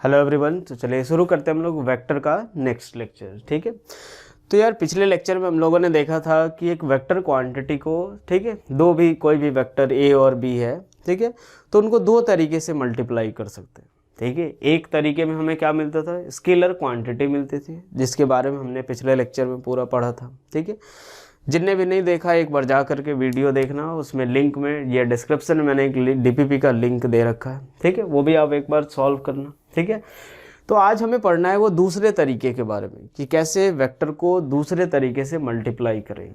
Hello everyone. तो चलिए शुरू करते हैं हम लोग वेक्टर का नेक्स्ट लेक्चर। ठीक है, तो यार पिछले लेक्चर में हम लोगों ने देखा था कि एक वेक्टर क्वांटिटी को, ठीक है, कोई भी वेक्टर ए और बी है, ठीक है, तो उनको दो तरीके से मल्टीप्लाई कर सकते हैं। ठीक है, एक तरीके में हमें क्या मिलता था, स्केलर क्वांटिटी मिलती थी, जिसके बारे में हमने पिछले लेक्चर में पूरा पढ़ा था। ठीक है, जिनने भी नहीं देखा एक बार जा करके वीडियो देखना, उसमें लिंक में या डिस्क्रिप्शन में मैंने एक डीपीपी का लिंक दे रखा है। ठीक है, वो भी आप एक बार सॉल्व करना। ठीक है, तो आज हमें पढ़ना है वो दूसरे तरीके के बारे में कि कैसे वेक्टर को दूसरे तरीके से मल्टीप्लाई करें।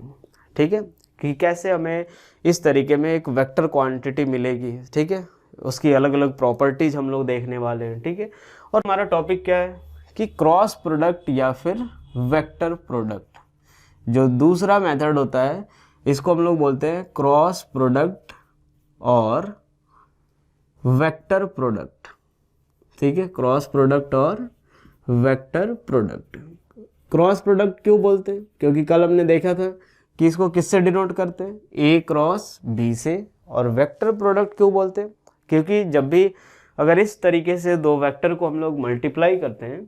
ठीक है, कि कैसे हमें इस तरीके में एक वेक्टर क्वांटिटी मिलेगी। ठीक है, उसकी अलग अलग प्रॉपर्टीज हम लोग देखने वाले हैं। ठीक है, और हमारा टॉपिक क्या है कि क्रॉस प्रोडक्ट या फिर वेक्टर प्रोडक्ट। जो दूसरा मेथड होता है इसको हम लोग बोलते हैं क्रॉस प्रोडक्ट और वेक्टर प्रोडक्ट। ठीक है, क्रॉस प्रोडक्ट और वेक्टर प्रोडक्ट। क्रॉस प्रोडक्ट क्यों बोलते हैं? क्योंकि कल हमने देखा था कि इसको किससे डिनोट करते हैं, ए क्रॉस बी से। और वेक्टर प्रोडक्ट क्यों बोलते हैं? क्योंकि जब भी अगर इस तरीके से दो वेक्टर को हम लोग मल्टीप्लाई करते हैं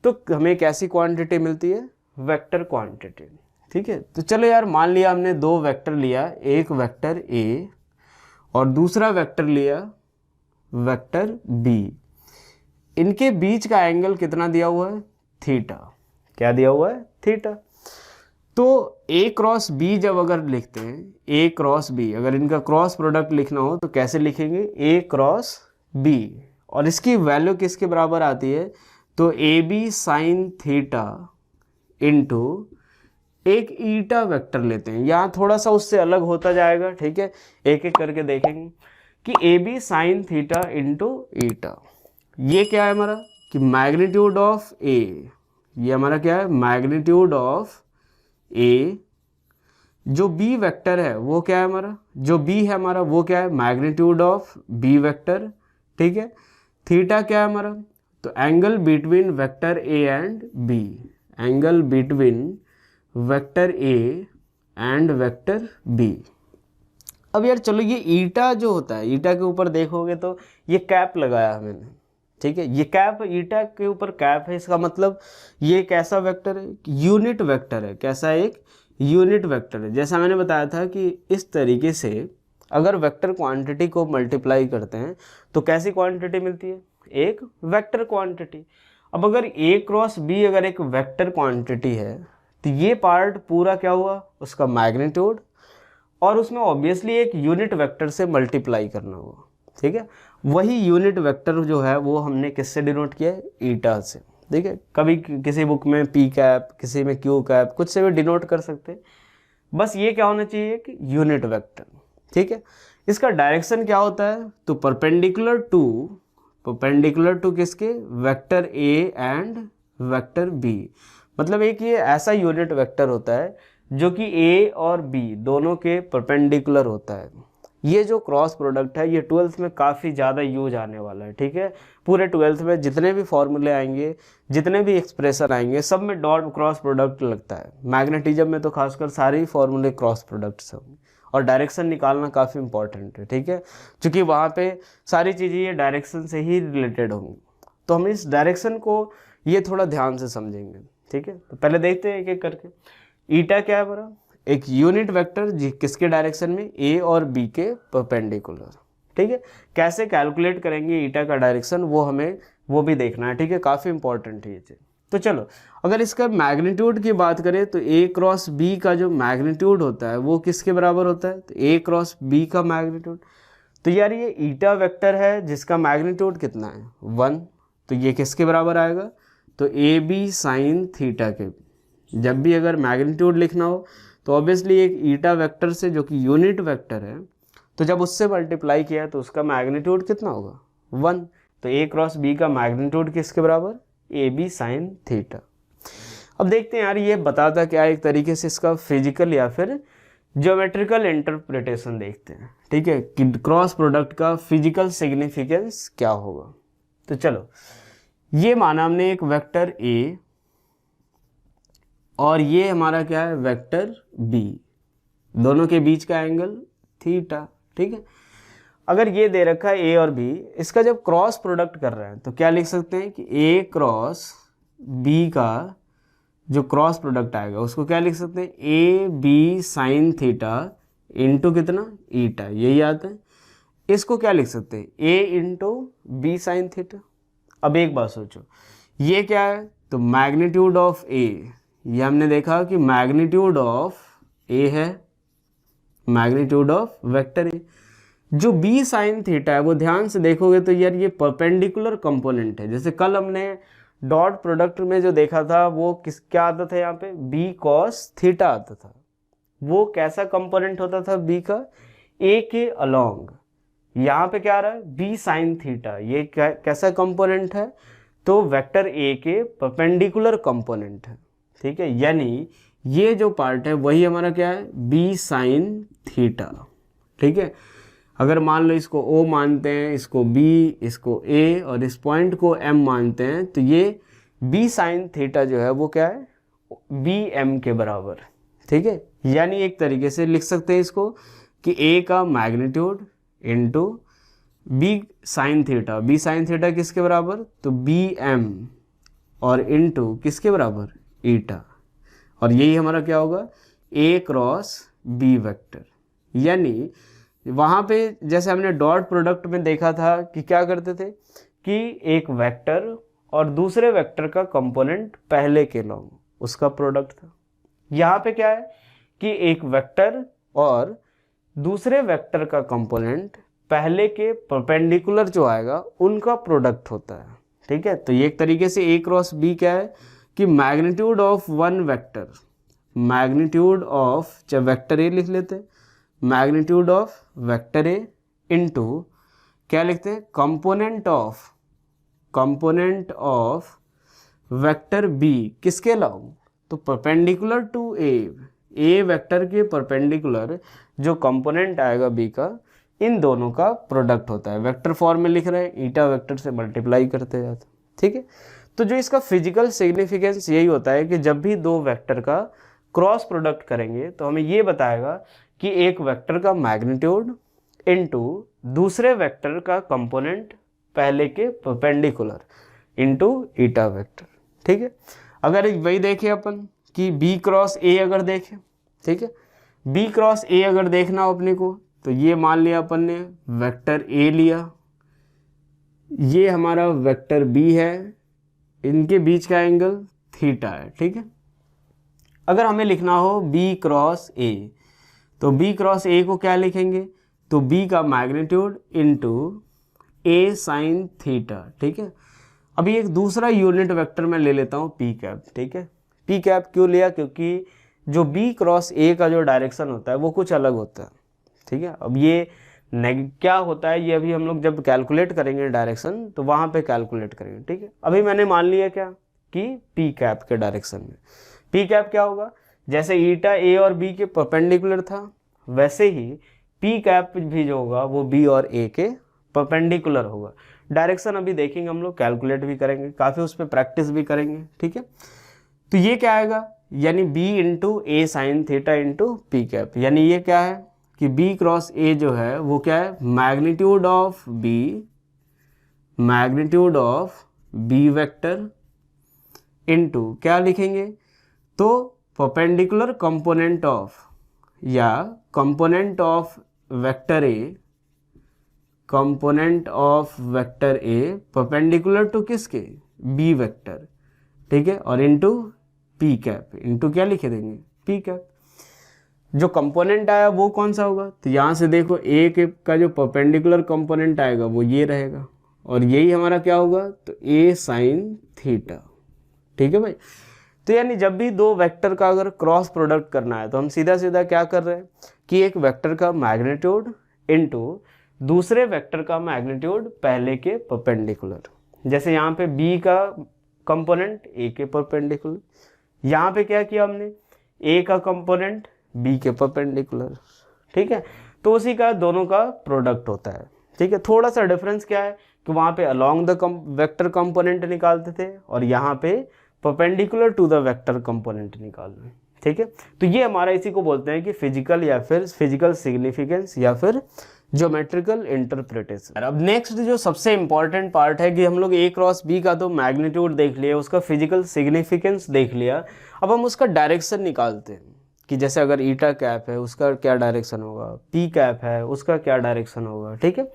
तो हमें एक ऐसी क्वांटिटी मिलती है, वेक्टर क्वांटिटी। ठीक है, तो चलो यार, मान लिया हमने दो वेक्टर लिया, एक वेक्टर ए और दूसरा वेक्टर लिया वेक्टर बी। इनके बीच का एंगल कितना दिया हुआ है, थीटा। क्या दिया हुआ है, थीटा। तो ए क्रॉस बी जब अगर लिखते हैं, ए क्रॉस बी, अगर इनका क्रॉस प्रोडक्ट लिखना हो तो कैसे लिखेंगे, ए क्रॉस बी। और इसकी वैल्यू किसके बराबर आती है, तो A B sine theta into एक ईटा वेक्टर लेते हैं। यहाँ थोड़ा सा उससे अलग होता जाएगा। ठीक है, एक एक करके देखेंगे कि A B sine theta into eta. ये क्या है हमारा कि मैग्नीट्यूड ऑफ ए। ये हमारा क्या है, मैग्नीट्यूड ऑफ ए। जो बी वेक्टर है वो क्या है हमारा, जो बी है हमारा वो क्या है, मैग्नीट्यूड ऑफ बी वेक्टर। ठीक है, थीटा क्या है हमारा, तो angle between vector A and B. Angle between vector A and vector B. अब यार चलो, ये ईटा जो होता है, ईटा के ऊपर देखोगे तो ये कैप लगाया है मैंने। ठीक है, ये कैप ईटा के ऊपर कैप है, इसका मतलब ये एक ऐसा वेक्टर है, यूनिट वेक्टर है। कैसा, एक यूनिट वेक्टर है। जैसा मैंने बताया था कि इस तरीके से अगर वेक्टर क्वांटिटी को मल्टीप्लाई करते हैं तो कैसी क्वांटिटी मिलती है, एक वेक्टर क्वांटिटी। अब अगर ए क्रॉस बी अगर एक वेक्टर क्वांटिटी है तो ये पार्ट पूरा क्या हुआ, उसका मैग्नीट्यूड, और उसमें ऑब्वियसली एक यूनिट वेक्टर से मल्टीप्लाई करना होगा। ठीक है, वही यूनिट वेक्टर जो है वो हमने किससे डिनोट किया है, ईटा से। ठीक है, कभी किसी बुक में पी कैप, किसी में क्यू कैप, कुछ से भी डिनोट कर सकते हैं। बस ये क्या होना चाहिए कि यूनिट वेक्टर। ठीक है, इसका डायरेक्शन क्या होता है, तो परपेंडिकुलर टू किसके, vector A and vector B. मतलब एक ये ऐसा यूनिट वेक्टर होता है जो कि ए और बी दोनों के परपेंडिकुलर होता है। ये जो क्रॉस प्रोडक्ट है ये 12th में काफ़ी ज़्यादा यूज आने वाला है। ठीक है, पूरे 12th में जितने भी फॉर्मूले आएंगे, जितने भी एक्सप्रेशन आएंगे, सब में डॉट क्रॉस प्रोडक्ट लगता है। मैग्नेटिज्म में तो खासकर सारे ही फॉर्मूले क्रॉस प्रोडक्ट्स होंगे, और डायरेक्शन निकालना काफ़ी इंपॉर्टेंट है। ठीक है, क्योंकि वहाँ पे सारी चीज़ें ये डायरेक्शन से ही रिलेटेड होंगी, तो हम इस डायरेक्शन को ये थोड़ा ध्यान से समझेंगे। ठीक है, तो पहले देखते हैं एक एक करके। ईटा क्या है हमारा, एक यूनिट वेक्टर जी किसके डायरेक्शन में, ए और बी के परपेंडिकुलर। ठीक है, कैसे कैलकुलेट करेंगे ईटा का डायरेक्शन वो भी देखना है। ठीक है, काफ़ी इंपॉर्टेंट है ये चीज़। तो चलो, अगर इसका मैग्नीट्यूड की बात करें तो ए क्रॉस बी का जो मैग्नीट्यूड होता है वो किसके बराबर होता है, तो ए क्रॉस बी का मैग्नीट्यूड। तो यार ये ईटा वेक्टर है जिसका मैग्नीट्यूड कितना है, 1। तो ये किसके बराबर आएगा, तो ए बी साइन थीटा के। जब भी अगर मैग्नीट्यूड लिखना हो तो ऑब्वियसली एक ईटा वेक्टर से, जो कि यूनिट वेक्टर है, तो जब उससे मल्टीप्लाई किया तो उसका मैग्नीट्यूड कितना होगा, 1। तो ए क्रॉस बी का मैग्नीट्यूड किसके बराबर, ए बी साइन थीटा। अब देखते हैं यार, ये बताता क्या है, एक तरीके से इसका फिजिकल या फिर ज्योमेट्रिकल इंटरप्रिटेशन देखते हैं। ठीक है, कि क्रॉस प्रोडक्ट का फिजिकल सिग्निफिकेंस क्या होगा। तो चलो, ये माना हमने एक वेक्टर ए और ये हमारा क्या है, वेक्टर बी। दोनों के बीच का एंगल थीटा। ठीक है, अगर ये दे रखा है ए और बी, इसका जब क्रॉस प्रोडक्ट कर रहे हैं तो क्या लिख सकते हैं कि ए क्रॉस बी का जो क्रॉस प्रोडक्ट आएगा उसको क्या लिख सकते हैं, A B sine theta into कितना, ईटा, यही आता है। इसको क्या लिख सकते हैं, ए इंटू बी साइन थीटा। अब एक बात सोचो, ये क्या है, तो मैग्नीट्यूड ऑफ ए, ये हमने देखा कि मैग्नीट्यूड ऑफ ए है, मैग्नीट्यूड ऑफ वेक्टर ए। जो बी साइन थीटा है वो ध्यान से देखोगे तो यार ये परपेंडिकुलर कंपोनेंट है। जैसे कल हमने डॉट प्रोडक्ट में जो देखा था वो क्या आता था, यहाँ पे बी कॉस थीटा आता था। वो कैसा कंपोनेंट होता था बी का, ए के अलोंग। यहाँ पे क्या आ रहा है, बी साइन थीटा, ये कैसा कंपोनेंट है, तो वेक्टर ए के परपेंडिकुलर कंपोनेंट है। ठीक है, यानी ये जो पार्ट है वही हमारा क्या है, बी साइन थीटा। ठीक है, अगर मान लो इसको O मानते हैं, इसको B, इसको A और इस पॉइंट को M मानते हैं, तो ये B साइन थीटा जो है वो क्या है, BM के बराबर। ठीक है, यानी एक तरीके से लिख सकते हैं इसको कि A का magnitude into B sine theta, B sine theta किसके बराबर, तो BM और इंटू किसके बराबर, ईटा। और यही हमारा क्या होगा, A क्रॉस B वेक्टर। यानी वहाँ पे जैसे हमने डॉट प्रोडक्ट में देखा था कि क्या करते थे कि एक वेक्टर और दूसरे वेक्टर का कंपोनेंट पहले के लॉन्ग उसका प्रोडक्ट था। यहाँ पे क्या है कि एक वेक्टर और दूसरे वेक्टर का कंपोनेंट पहले के परपेंडिकुलर जो आएगा उनका प्रोडक्ट होता है। ठीक है, तो ये एक तरीके से ए क्रॉस बी क्या है कि magnitude of one vector, magnitude of, चाहे वेक्टर ए लिख लेते हैं, magnitude of vector A into क्या लिखते हैं, कंपोनेंट ऑफ वेक्टर बी किसके अलाउ, तो परपेंडिकुलर टू ए वेक्टर के परपेंडिकुलर जो कंपोनेंट आएगा बी का, इन दोनों का प्रोडक्ट होता है। वेक्टर फॉर्म में लिख रहे हैं, ईटा वेक्टर से मल्टीप्लाई करते जाते। ठीक है, तो जो इसका फिजिकल सिग्निफिकेंस यही होता है कि जब भी दो वेक्टर का क्रॉस प्रोडक्ट करेंगे तो हमें ये बताएगा कि एक वेक्टर का मैग्नीट्यूड इनटू दूसरे वेक्टर का कंपोनेंट पहले के परपेंडिकुलर इनटू ईटा वेक्टर। ठीक है, अगर वही देखें अपन कि बी क्रॉस ए अगर देखें, ठीक है, बी क्रॉस ए अगर देखना हो अपने को, तो ये मान लिया अपन ने वेक्टर ए लिया, ये हमारा वेक्टर बी है, इनके बीच का एंगल थीटा है। ठीक है, अगर हमें लिखना हो बी क्रॉस ए, तो बी क्रॉस ए को क्या लिखेंगे, तो बी का मैग्नीट्यूड इनटू ए साइन थीटा। ठीक है, अभी एक दूसरा यूनिट वेक्टर मैं ले लेता हूँ पी कैप। ठीक है, पी कैप क्यों लिया, क्योंकि जो बी क्रॉस ए का जो डायरेक्शन होता है वो कुछ अलग होता है। ठीक है, अब ये क्या होता है ये अभी हम लोग जब कैलकुलेट करेंगे डायरेक्शन तो वहाँ पे कैलकुलेट करेंगे। ठीक है, अभी मैंने मान लिया क्या कि पी कैप के डायरेक्शन में, पी कैप क्या होगा, जैसे ईटा ए और बी के परपेंडिकुलर था वैसे ही पी कैप भी जो होगा वो बी और ए के परपेंडिकुलर होगा। डायरेक्शन अभी देखेंगे हम लोग, कैलकुलेट भी करेंगे, काफ़ी उस पर प्रैक्टिस भी करेंगे। ठीक है, तो ये क्या आएगा, यानी B into A sine theta into P cap, यानी ये क्या है कि बी क्रॉस ए जो है वो क्या है, magnitude of B vector into क्या लिखेंगे, तो परपेंडिकुलर कंपोनेंट ऑफ, या component of vector A, perpendicular to किसके, बी वेक्टर। ठीक है, और इंटू पी कैप, इंटू क्या लिखे देंगे, पी कैप। जो कंपोनेंट आया वो कौन सा होगा, तो यहाँ से देखो ए के का जो परपेंडिकुलर कंपोनेंट आएगा वो ये रहेगा, और यही हमारा क्या होगा, तो ए साइन थीटा। ठीक है भाई, तो यानी जब भी दो वेक्टर का अगर क्रॉस प्रोडक्ट करना है तो हम सीधा सीधा क्या कर रहे हैं कि एक वेक्टर का मैग्नीट्यूड इनटू दूसरे वेक्टर का मैग्नीट्यूड पहले के परपेंडिकुलर। जैसे यहाँ पे बी का कंपोनेंट ए के परपेंडिकुलर, यहाँ पे क्या किया हमने, ए का कंपोनेंट बी के परपेंडिकुलर। ठीक है, तो उसी का दोनों का प्रोडक्ट होता है। ठीक है, थोड़ा सा डिफरेंस क्या है कि वहाँ पे अलोंग द वेक्टर कंपोनेंट निकालते थे और यहाँ पे perpendicular to the vector component निकाल रहे हैं। ठीक है, तो ये हमारा इसी को बोलते हैं कि फिजिकल या फिर फिजिकल सिग्निफिकेंस या फिर ज्योमेट्रिकल इंटरप्रिटेशन। अब नेक्स्ट जो सबसे इंपॉर्टेंट पार्ट है कि हम लोग ए क्रॉस बी का तो मैग्नीट्यूड देख लिया, उसका फिजिकल सिग्निफिकेंस देख लिया, अब हम उसका डायरेक्शन निकालते हैं कि जैसे अगर ईटा कैप है उसका क्या डायरेक्शन होगा, पी कैप है उसका क्या डायरेक्शन होगा। ठीक है,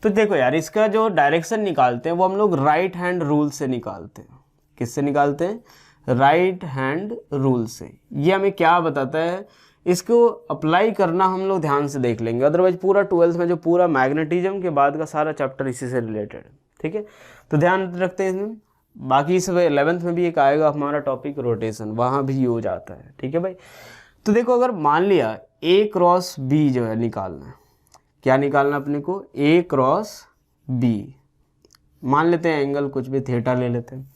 तो देखो यार इसका जो डायरेक्शन निकालते हैं वो हम लोग राइट हैंड रूल से निकालते हैं। किससे निकालते हैं? राइट हैंड रूल से। ये हमें क्या बताता है, इसको अप्लाई करना हम लोग ध्यान से देख लेंगे, अदरवाइज पूरा 12th में जो पूरा मैग्नेटिज्म के बाद का सारा चैप्टर इसी से रिलेटेड है। ठीक है, तो ध्यान रखते हैं इसमें। बाकी इस 11th में भी एक आएगा हमारा टॉपिक रोटेशन, वहाँ भी यूज आता है। ठीक है भाई, तो देखो अगर मान लिया ए क्रॉस बी जो है निकालना है, क्या निकालना अपने को? ए क्रॉस बी। मान लेते हैं एंगल कुछ भी थीटा ले लेते हैं।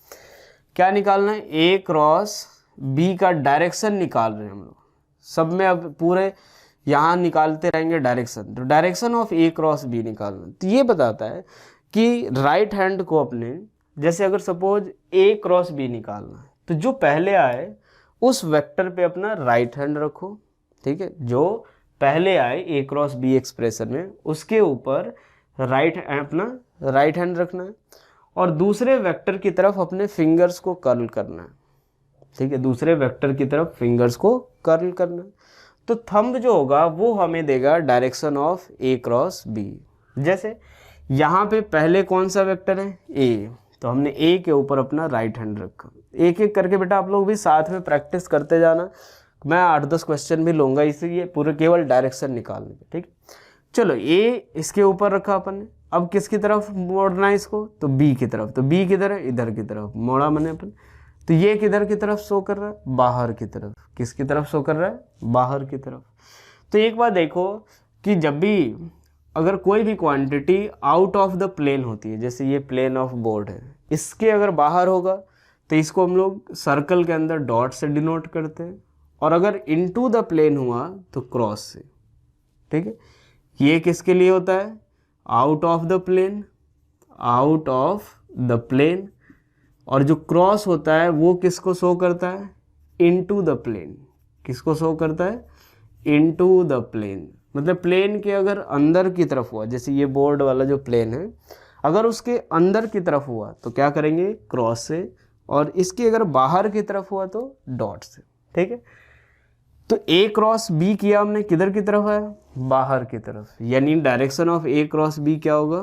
क्या निकालना है? ए क्रॉस बी का डायरेक्शन निकाल रहे हैं हम लोग। सब में अब पूरे यहाँ निकालते रहेंगे डायरेक्शन, तो direction of A cross B निकालना। तो ये बताता है कि राइट हैंड को अपने, जैसे अगर सपोज ए क्रॉस बी निकालना है तो जो पहले आए उस वेक्टर पे अपना राइट हैंड रखो। ठीक है, जो पहले आए ए क्रॉस बी एक्सप्रेशन में उसके ऊपर अपना राइट हैंड रखना है और दूसरे वेक्टर की तरफ अपने फिंगर्स को कर्ल करना है। ठीक है, दूसरे वेक्टर की तरफ फिंगर्स को कर्ल करना है। तो थंब जो होगा वो हमें देगा direction of A cross B. जैसे यहाँ पे पहले कौन सा वेक्टर है? ए, तो हमने ए के ऊपर अपना राइट हैंड रखा। एक एक करके बेटा आप लोग भी साथ में प्रैक्टिस करते जाना, मैं 8-10 क्वेश्चन भी लूँगा इसलिए पूरे केवल डायरेक्शन निकालने के। ठीक, चलो ए इसके ऊपर रखा अपन ने, अब किसकी तरफ मोड़ना है इसको? तो बी की तरफ। तो बी किधर है? इधर की तरफ मोड़ा मैंने अपन। तो ये किधर की तरफ शो कर रहा है? बाहर की तरफ। किसकी तरफ शो कर रहा है? बाहर की तरफ। तो एक बात देखो कि जब भी अगर कोई भी quantity out of the plane होती है, जैसे ये प्लेन ऑफ बोर्ड है, इसके अगर बाहर होगा तो इसको हम लोग सर्कल के अंदर डॉट से डिनोट करते हैं, और अगर इनटू द प्लेन हुआ तो क्रॉस से। ठीक है, ये किसके लिए होता है? Out of the plane, out of the plane. और जो क्रॉस होता है वो किसको शो करता है? Into the plane. किसको शो करता है? Into the plane. मतलब प्लेन के अगर अंदर की तरफ हुआ, जैसे ये बोर्ड वाला जो प्लेन है अगर उसके अंदर की तरफ हुआ तो क्या करेंगे? क्रॉस से, और इसकी अगर बाहर की तरफ हुआ तो डॉट से। ठीक है, तो ए क्रॉस बी किया हमने, किधर की तरफ है? बाहर की तरफ, यानी direction of A cross B क्या होगा?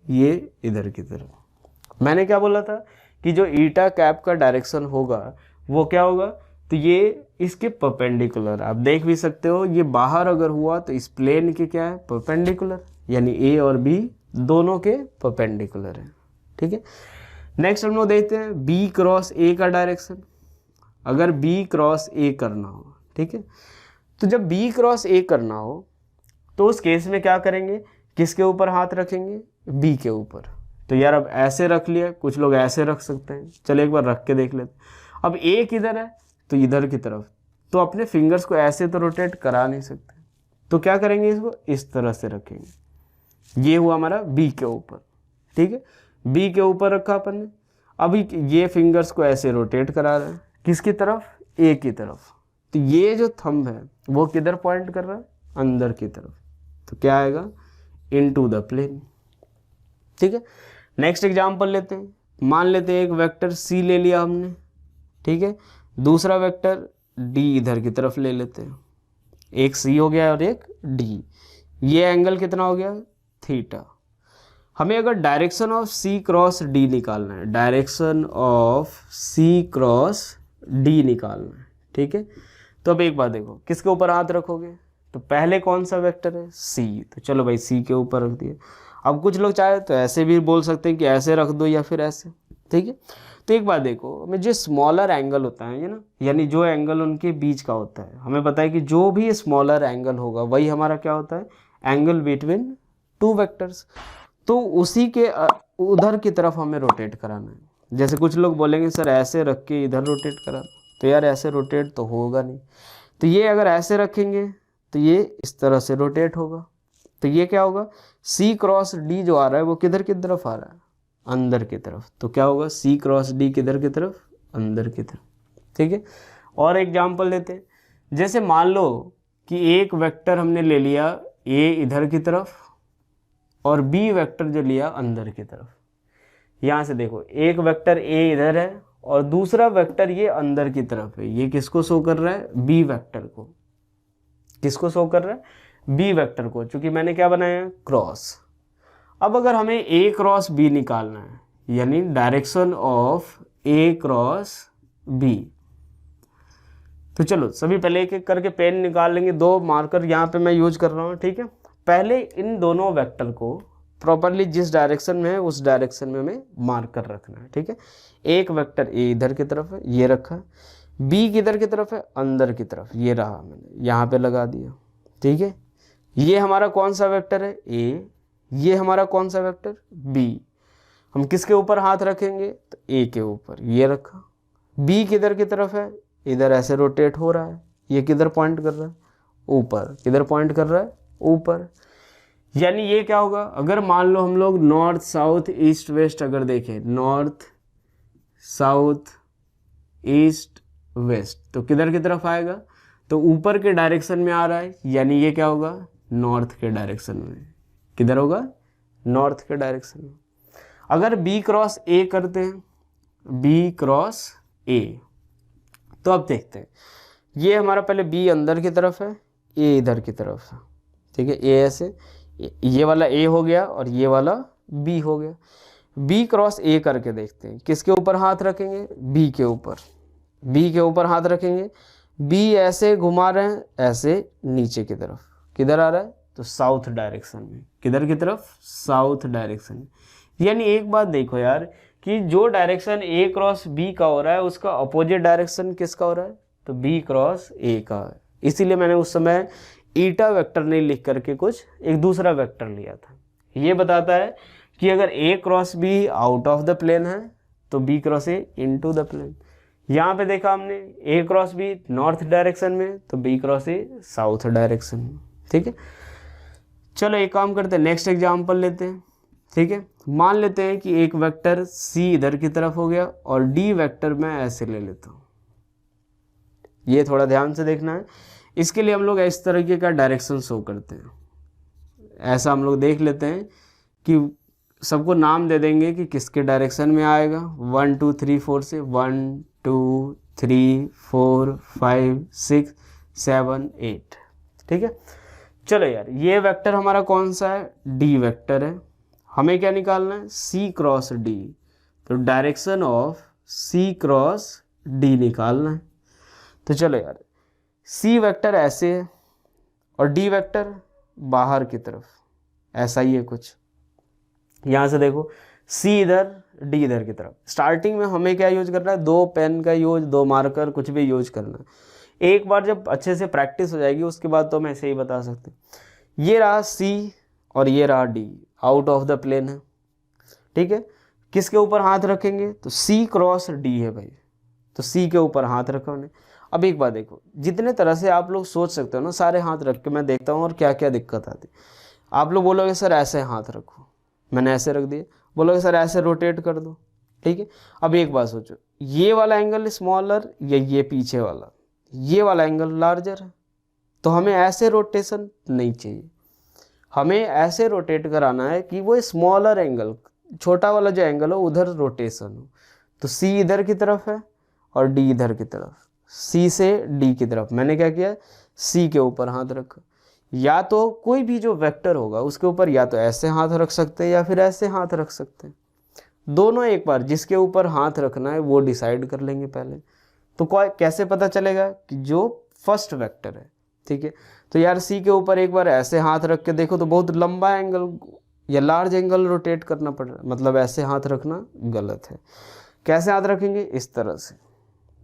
ये इधर की तरफ। मैंने क्या बोला था कि जो ईटा कैप का डायरेक्शन होगा वो क्या होगा? तो ये इसके परपेंडिकुलर, आप देख भी सकते हो, ये बाहर अगर हुआ तो इस प्लेन के क्या है? परपेंडिकुलर, यानी ए और बी दोनों के परपेंडिकुलर है। ठीक है, नेक्स्ट हम लोग देखते हैं बी क्रॉस ए का डायरेक्शन। अगर बी क्रॉस ए करना हो, ठीक है, तो जब बी क्रॉस ए करना हो तो उस केस में क्या करेंगे? किसके ऊपर हाथ रखेंगे? बी के ऊपर। तो यार अब ऐसे रख लिया, कुछ लोग ऐसे रख सकते हैं, चलो एक बार रख के देख लेते। अब ए किधर है? तो इधर की तरफ, तो अपने फिंगर्स को ऐसे तो रोटेट करा नहीं सकते, तो क्या करेंगे? इसको इस तरह से रखेंगे। ये हुआ हमारा बी के ऊपर। ठीक है, बी के ऊपर रखा अपन ने। अभी ये फिंगर्स को ऐसे रोटेट करा रहा है, किसकी तरफ? ए की तरफ। तो ये जो थंब है वो किधर पॉइंट कर रहा है? अंदर की तरफ। तो क्या आएगा? Into the plane. ठीक है, नेक्स्ट एग्जांपल लेते हैं। मान लेते हैं एक वेक्टर सी ले लिया हमने, ठीक है, दूसरा वेक्टर डी इधर की तरफ ले लेते हैं। एक सी हो गया और एक डी। ये एंगल कितना हो गया? थीटा। हमें अगर direction of C cross D निकालना है, direction of C cross D निकालना है, ठीक है, तो अब एक बात देखो, किसके ऊपर हाथ रखोगे? तो पहले कौन सा वेक्टर है? सी। तो चलो भाई सी के ऊपर रख दिए। अब कुछ लोग चाहे तो ऐसे भी बोल सकते हैं कि ऐसे रख दो या फिर ऐसे। ठीक है, तो एक बात देखो, हमें जो स्मॉलर एंगल होता है ना, यानी जो एंगल उनके बीच का होता है, हमें पता है कि जो भी स्मॉलर एंगल होगा वही हमारा क्या होता है? Angle between two vectors. तो उसी के उधर की तरफ हमें रोटेट कराना है। जैसे कुछ लोग बोलेंगे सर ऐसे रख के इधर रोटेट करा, तो यार ऐसे रोटेट तो होगा नहीं। तो ये अगर ऐसे रखेंगे तो ये इस तरह से रोटेट होगा। तो ये क्या होगा? सी क्रॉस डी जो आ रहा है वो किधर की तरफ आ रहा है? अंदर की तरफ। तो क्या होगा? सी क्रॉस डी किधर की तरफ? अंदर की तरफ। ठीक है, और एग्जाम्पल लेते हैं। जैसे मान लो कि एक वेक्टर हमने ले लिया ए इधर की तरफ और बी वेक्टर जो लिया अंदर की तरफ। यहाँ से देखो एक वेक्टर ए इधर है और दूसरा वेक्टर ये अंदर की तरफ है। ये किसको शो कर रहा है? बी वेक्टर को। किसको शो कर रहा है? बी वेक्टर को, क्योंकि मैंने क्या बनाया? क्रॉस। अब अगर हमें ए क्रॉस बी निकालना है, यानी direction of A cross B, तो चलो सभी पहले एक एक करके पेन निकाल लेंगे। 2 मार्कर यहाँ पे मैं यूज कर रहा हूँ, ठीक है। पहले इन दोनों वेक्टर को प्रॉपरली जिस डायरेक्शन में है उस डायरेक्शन में हमें मार्क कर रखना है, ठीक है। एक वेक्टर ए इधर की तरफ है, ये रखा। बी किधर की तरफ है? अंदर की तरफ, ये रहा, मैंने यहाँ पे लगा दिया, ठीक है। ये हमारा कौन सा वेक्टर है? ए। ये हमारा कौन सा वेक्टर? बी। हम किसके ऊपर हाथ रखेंगे? तो ए के ऊपर, ये रखा। बी किधर की तरफ है? इधर ऐसे रोटेट हो रहा है। ये किधर पॉइंट कर रहा है? ऊपर। किधर पॉइंट कर रहा है? ऊपर। यानी ये क्या होगा? अगर मान लो हम लोग नॉर्थ साउथ ईस्ट वेस्ट अगर देखें, नॉर्थ साउथ ईस्ट वेस्ट, तो किधर की तरफ आएगा? तो ऊपर के डायरेक्शन में आ रहा है, यानी ये क्या होगा? नॉर्थ के डायरेक्शन में। किधर होगा? नॉर्थ के डायरेक्शन में। अगर बी क्रॉस ए करते हैं, बी क्रॉस ए, तो अब देखते हैं। ये हमारा पहले बी अंदर की तरफ है, ए इधर की तरफ है, ठीक है। ए ऐसे, ये वाला ए हो गया और ये वाला बी हो गया। बी क्रॉस ए करके देखते हैं। किसके ऊपर हाथ रखेंगे? बी के ऊपर। बी के ऊपर हाथ रखेंगे। बी ऐसे घुमा रहे हैं, ऐसे नीचे की तरफ। किधर आ रहा है? तो साउथ डायरेक्शन में। किधर की तरफ? साउथ डायरेक्शन में। यानी एक बात देखो यार, कि जो डायरेक्शन ए क्रॉस बी का हो रहा है उसका अपोजिट डायरेक्शन किसका हो रहा है? तो बी क्रॉस ए का है। इसीलिए मैंने उस समय ईटा वेक्टर नहीं लिख करके कुछ एक दूसरा वेक्टर लिया था। ये बताता है कि अगर A cross B out of the plane है तो B cross A into the plane. यहाँ पे देखा हमने A cross B north direction में, तो B cross A south direction में, ठीक है। चलो एक काम करते हैं, नेक्स्ट एग्जाम्पल लेते हैं, ठीक है। मान लेते हैं कि एक वेक्टर सी इधर की तरफ हो गया और डी वेक्टर मैं ऐसे ले लेता हूँ। ये थोड़ा ध्यान से देखना है। इसके लिए हम लोग इस तरीके का डायरेक्शन शो करते हैं। ऐसा हम लोग देख लेते हैं कि सबको नाम दे देंगे कि किसके डायरेक्शन में आएगा। 1 2 3 4 से 1 2 3 4 5 6 7 8, ठीक है। चलो यार, ये वेक्टर हमारा कौन सा है? डी वेक्टर है। हमें क्या निकालना है? C cross D. तो direction of C cross D निकालना है। तो चलो यार, सी वेक्टर ऐसे है और डी वेक्टर बाहर की तरफ, ऐसा ही है कुछ। यहाँ से देखो, सी इधर डी इधर की तरफ। स्टार्टिंग में हमें क्या यूज करना है? 2 पेन का यूज, 2 मार्कर, कुछ भी यूज करना है। एक बार जब अच्छे से प्रैक्टिस हो जाएगी उसके बाद तो हम ऐसे ही बता सकते। ये रहा सी और ये रहा D, out of the plane है, ठीक है। किसके ऊपर हाथ रखेंगे? तो सी क्रॉस डी है भाई, तो सी के ऊपर हाथ रखा उन्हें। अब एक बात देखो, जितने तरह से आप लोग सोच सकते हो ना, सारे हाथ रख के मैं देखता हूँ और क्या क्या दिक्कत आती। आप लोग बोलोगे सर ऐसे हाथ रखो, मैंने ऐसे रख दिए। बोलोगे सर ऐसे रोटेट कर दो, ठीक है। अब एक बात सोचो, ये वाला एंगल स्मॉलर या ये पीछे वाला, ये वाला एंगल लार्जर है, तो हमें ऐसे रोटेशन नहीं चाहिए। हमें ऐसे रोटेट कराना है कि वो स्मॉलर एंगल, छोटा वाला जो एंगल हो उधर रोटेशन हो। तो सी इधर की तरफ है और डी इधर की तरफ। सी से डी की तरफ मैंने क्या किया? सी के ऊपर हाथ रखा। या तो कोई भी जो वेक्टर होगा उसके ऊपर या तो ऐसे हाथ रख सकते हैं या फिर ऐसे हाथ रख सकते हैं। दोनों एक बार जिसके ऊपर हाथ रखना है वो डिसाइड कर लेंगे पहले। तो कैसे पता चलेगा कि जो फर्स्ट वेक्टर है, ठीक है। तो यार सी के ऊपर एक बार ऐसे हाथ रख के देखो तो बहुत लंबा एंगल या लार्ज एंगल रोटेट करना पड़ रहा है, मतलब ऐसे हाथ रखना गलत है। कैसे हाथ रखेंगे? इस तरह से,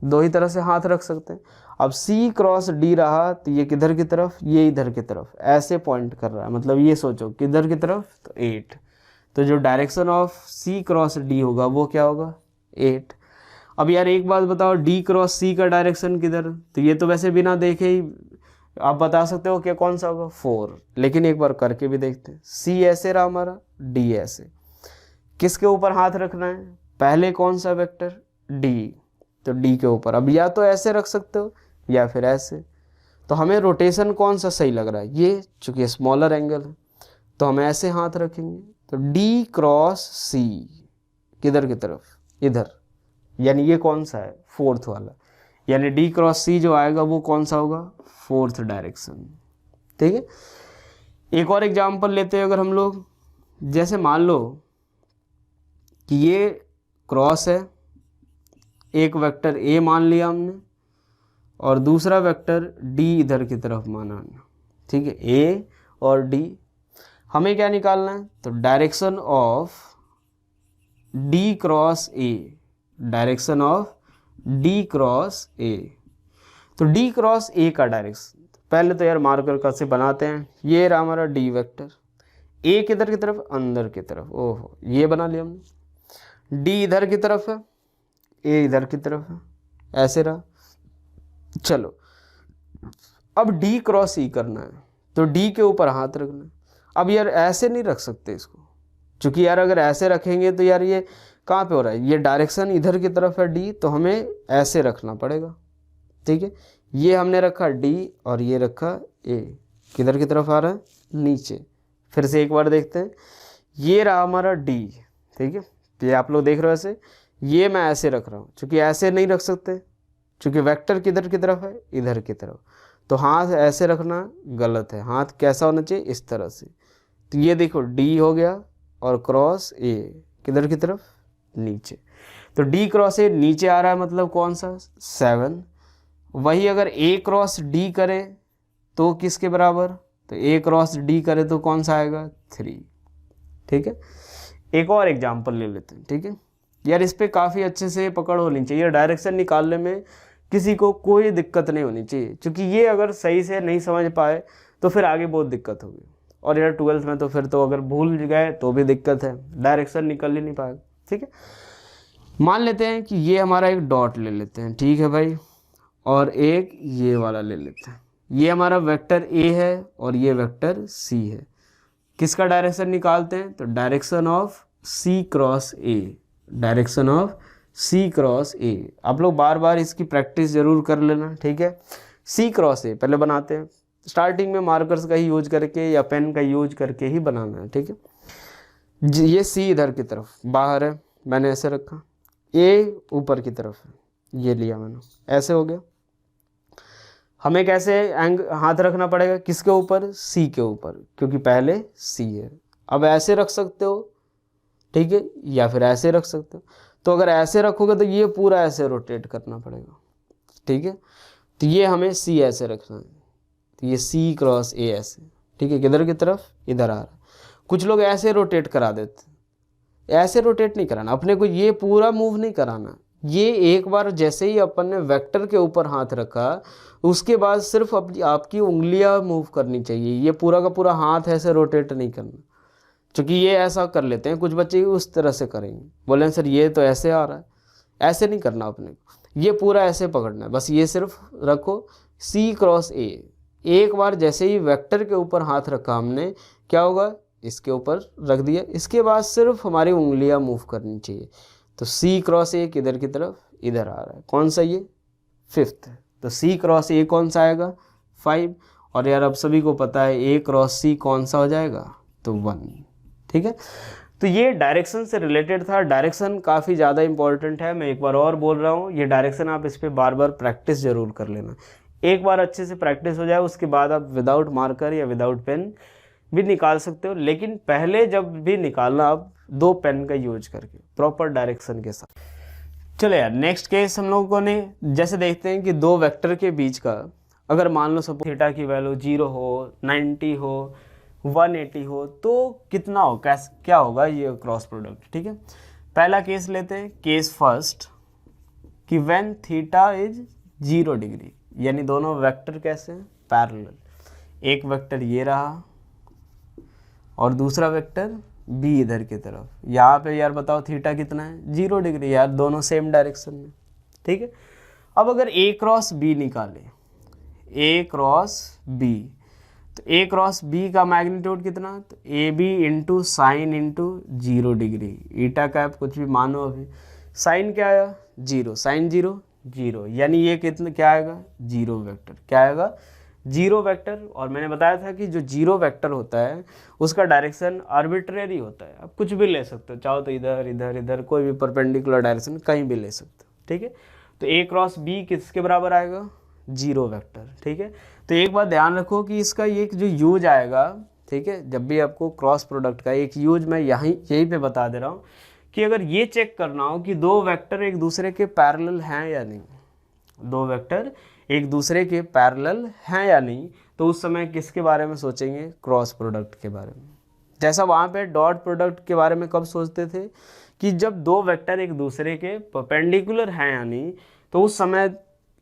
2 ही तरह से हाथ रख सकते हैं। अब सी क्रॉस डी रहा तो ये किधर की तरफ? ये इधर की तरफ, ऐसे पॉइंट कर रहा है, मतलब ये सोचो किधर की तरफ? तो 8। तो जो direction of C cross D होगा वो क्या होगा? 8। अब यार एक बात बताओ, डी क्रॉस सी का डायरेक्शन किधर? तो ये तो वैसे बिना देखे ही आप बता सकते हो कि कौन सा होगा? 4। लेकिन एक बार करके भी देखते हैं। सी ऐसे रहा हमारा, डी ऐसे। किसके ऊपर हाथ रखना है? पहले कौन सा वेक्टर? डी, तो डी के ऊपर। अब या तो ऐसे रख सकते हो या फिर ऐसे। तो हमें रोटेशन कौन सा सही लग रहा है? ये, चूंकि स्मॉलर एंगल है तो हम ऐसे हाथ रखेंगे, तो डी क्रॉस सी किधर की तरफ, इधर, यानी ये कौन सा है, फोर्थ वाला, यानी डी क्रॉस सी जो आएगा वो कौन सा होगा, फोर्थ डायरेक्शन। ठीक है, एक और एग्जांपल लेते हैं अगर हम लोग, जैसे मान लो कि ये क्रॉस है, एक वेक्टर ए मान लिया हमने और दूसरा वेक्टर डी इधर की तरफ माना, ठीक है, ए और डी। हमें क्या निकालना है, तो direction of D cross A, direction of D cross ए। तो डी क्रॉस ए का डायरेक्शन पहले तो यार मार्कर का से बनाते हैं, ये रहा हमारा डी वेक्टर, ए किधर की तरफ, अंदर की तरफ, ओहो ये बना लिया हमने, डी इधर की तरफ है, ए इधर की तरफ है, ऐसे रहा। चलो अब डी क्रॉस ई करना है, तो डी के ऊपर हाथ रखना है। अब यार ऐसे नहीं रख सकते इसको, क्योंकि यार अगर ऐसे रखेंगे तो यार ये कहाँ पे हो रहा है, ये डायरेक्शन इधर की तरफ है डी, तो हमें ऐसे रखना पड़ेगा। ठीक है, ये हमने रखा डी और ये रखा ए, किधर की तरफ आ रहा है, नीचे। फिर से एक बार देखते हैं, ये रहा हमारा डी, ठीक है, ये आप लोग देख रहे हो ऐसे, ये मैं ऐसे रख रहा हूँ, क्योंकि ऐसे नहीं रख सकते, क्योंकि वेक्टर किधर की तरफ है, इधर की तरफ, तो हाथ ऐसे रखना गलत है, हाथ कैसा होना चाहिए, इस तरह से। तो ये देखो डी हो गया और क्रॉस ए किधर की तरफ, नीचे। तो डी क्रॉस ए नीचे आ रहा है, मतलब कौन सा, 7। वही अगर ए क्रॉस डी करे तो किसके बराबर, तो ए क्रॉस डी करे तो कौन सा आएगा, 3। ठीक है, एक और एग्जांपल ले लेते हैं। ठीक है यार, इस पे काफ़ी अच्छे से पकड़ होनी चाहिए, डायरेक्शन निकालने में किसी को कोई दिक्कत नहीं होनी चाहिए, क्योंकि ये अगर सही से नहीं समझ पाए तो फिर आगे बहुत दिक्कत होगी। और यार 12th में तो फिर तो अगर भूल गए तो भी दिक्कत है, डायरेक्शन निकल ही नहीं पाएगा। ठीक है, मान लेते हैं कि ये हमारा एक डॉट ले लेते हैं, ठीक है भाई, और एक ये वाला ले लेते हैं, ये हमारा वेक्टर ए है और ये वेक्टर सी है। किसका डायरेक्शन निकालते हैं, तो direction of C cross A, direction of C cross A. आप लोग बार बार इसकी प्रैक्टिस जरूर कर लेना। ठीक है, सी क्रॉस ए पहले बनाते हैं, स्टार्टिंग में मार्कर्स का ही यूज करके या पेन का यूज करके ही बनाना है। ठीक है, ये सी इधर की तरफ बाहर है, मैंने ऐसे रखा, ए ऊपर की तरफ है, ये लिया मैंने, ऐसे हो गया। हमें कैसे हाथ रखना पड़ेगा, किसके ऊपर, सी के ऊपर, क्योंकि पहले सी है। अब ऐसे रख सकते हो, ठीक है, या फिर ऐसे रख सकते हो। तो अगर ऐसे रखोगे तो ये पूरा ऐसे रोटेट करना पड़ेगा। ठीक है, तो ये हमें सी ऐसे रखना है, तो ये सी क्रॉस ए ऐसे, ठीक है, किधर की तरफ, इधर आ रहा है। कुछ लोग ऐसे रोटेट करा देते, ऐसे रोटेट नहीं कराना अपने को, ये पूरा मूव नहीं कराना। ये एक बार जैसे ही अपन ने वेक्टर के ऊपर हाथ रखा, उसके बाद सिर्फ आपकी उंगलियां मूव करनी चाहिए, ये पूरा का पूरा हाथ ऐसे रोटेट नहीं करना। क्योंकि ये ऐसा कर लेते हैं कुछ बच्चे, उस तरह से करेंगे, बोलें सर ये तो ऐसे आ रहा है, ऐसे नहीं करना अपने को, ये पूरा ऐसे पकड़ना है, बस ये सिर्फ रखो सी क्रॉस ए। एक बार जैसे ही वेक्टर के ऊपर हाथ रखा हमने, क्या होगा, इसके ऊपर रख दिया, इसके बाद सिर्फ हमारी उंगलियां मूव करनी चाहिए। तो सी क्रॉस ए किधर की तरफ, इधर आ रहा है, कौन सा, ये 5th है, तो सी क्रॉस ए कौन सा आएगा, 5। और यार अब सभी को पता है ए क्रॉस सी कौन सा हो जाएगा, तो 1। ठीक है, तो ये डायरेक्शन से रिलेटेड था। डायरेक्शन काफ़ी ज़्यादा इंपॉर्टेंट है, मैं एक बार और बोल रहा हूँ, ये डायरेक्शन आप इस पर बार बार प्रैक्टिस जरूर कर लेना। एक बार अच्छे से प्रैक्टिस हो जाए, उसके बाद आप विदाउट मार्कर या विदाउट पेन भी निकाल सकते हो, लेकिन पहले जब भी निकालना आप 2 पेन का यूज करके प्रॉपर डायरेक्शन के साथ। चलो यार, नेक्स्ट केस हम लोगों ने जैसे देखते हैं कि 2 वेक्टर के बीच का अगर मान लो सपोज थीटा की वैल्यू 0 हो, 90 हो, 180 हो, तो कितना हो, क्या होगा ये क्रॉस प्रोडक्ट। ठीक है, पहला केस लेते हैं, केस फर्स्ट, कि व्हेन थीटा इज 0 डिग्री, यानी दोनों वेक्टर कैसे हैं, पैरेलल। एक वेक्टर ये रहा और दूसरा वेक्टर बी इधर की तरफ। यहाँ पे यार बताओ थीटा कितना है, 0 डिग्री, यार दोनों सेम डायरेक्शन में। ठीक है, अब अगर ए क्रॉस बी निकाले, ए क्रॉस बी, तो ए क्रॉस बी का मैग्नीट्यूड कितना, तो A B into sine into 0 degree, eta cap कुछ भी मानो। अभी साइन क्या आया, 0, साइन 0 0, यानी ये कितना क्या आएगा, 0 वेक्टर, क्या आएगा, जीरो वेक्टर, और मैंने बताया था कि जो जीरो वेक्टर होता है उसका डायरेक्शन आर्बिट्रेरी होता है, आप कुछ भी ले सकते हो, चाहो तो इधर इधर इधर कोई भी परपेंडिकुलर डायरेक्शन कहीं भी ले सकते हो, ठीक है। तो ए क्रॉस बी किसके बराबर आएगा, जीरो वेक्टर, ठीक है। तो एक बात ध्यान रखो कि इसका एक जो यूज आएगा, ठीक है, जब भी आपको क्रॉस प्रोडक्ट का एक यूज मैं यहीं पे बता दे रहा हूँ कि अगर ये चेक करना हो कि दो वेक्टर एक दूसरे के पैरेलल हैं या नहीं, दो वेक्टर एक दूसरे के पैरेलल हैं या नहीं, तो उस समय किसके बारे में सोचेंगे, क्रॉस प्रोडक्ट के बारे में। जैसा वहाँ पे डॉट प्रोडक्ट के बारे में कब सोचते थे कि जब दो वेक्टर एक दूसरे के परपेंडिकुलर हैं या नहीं, तो उस समय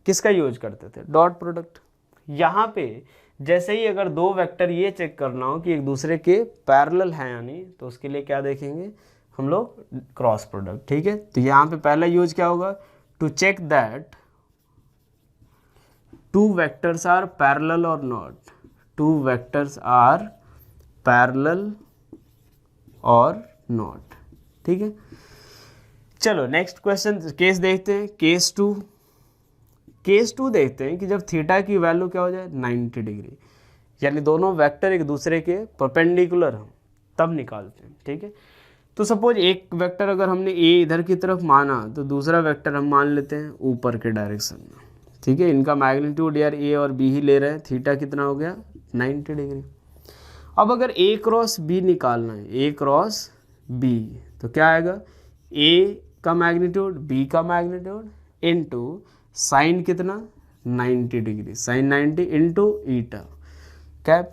किसका यूज करते थे, डॉट प्रोडक्ट। यहाँ पे जैसे ही अगर दो वेक्टर ये चेक करना हो कि एक दूसरे के पैरेलल हैं या नहीं, तो उसके लिए क्या देखेंगे हम लोग, क्रॉस प्रोडक्ट, ठीक है। तो यहाँ पे पहला यूज क्या होगा, to check that two vectors are parallel or not, two vectors are parallel or not, ठीक है। चलो नेक्स्ट क्वेश्चन केस देखते हैं, केस टू देखते हैं कि जब थीटा की वैल्यू क्या हो जाए 90 डिग्री, यानी दोनों वेक्टर एक दूसरे के परपेंडिकुलर हैं, तब निकालते हैं, ठीक है। तो सपोज एक वेक्टर अगर हमने ए इधर की तरफ माना, तो दूसरा वेक्टर हम मान लेते हैं ऊपर के डायरेक्शन में, ठीक है। इनका मैग्नीट्यूड यार ए और बी ही ले रहे हैं, थीटा कितना हो गया 90 डिग्री। अब अगर ए क्रॉस बी निकालना है, ए क्रॉस बी, तो क्या आएगा, ए का मैग्नीट्यूड बी का मैग्नीट्यूड इनटू साइन कितना 90 degree, sine 90 into eta cap,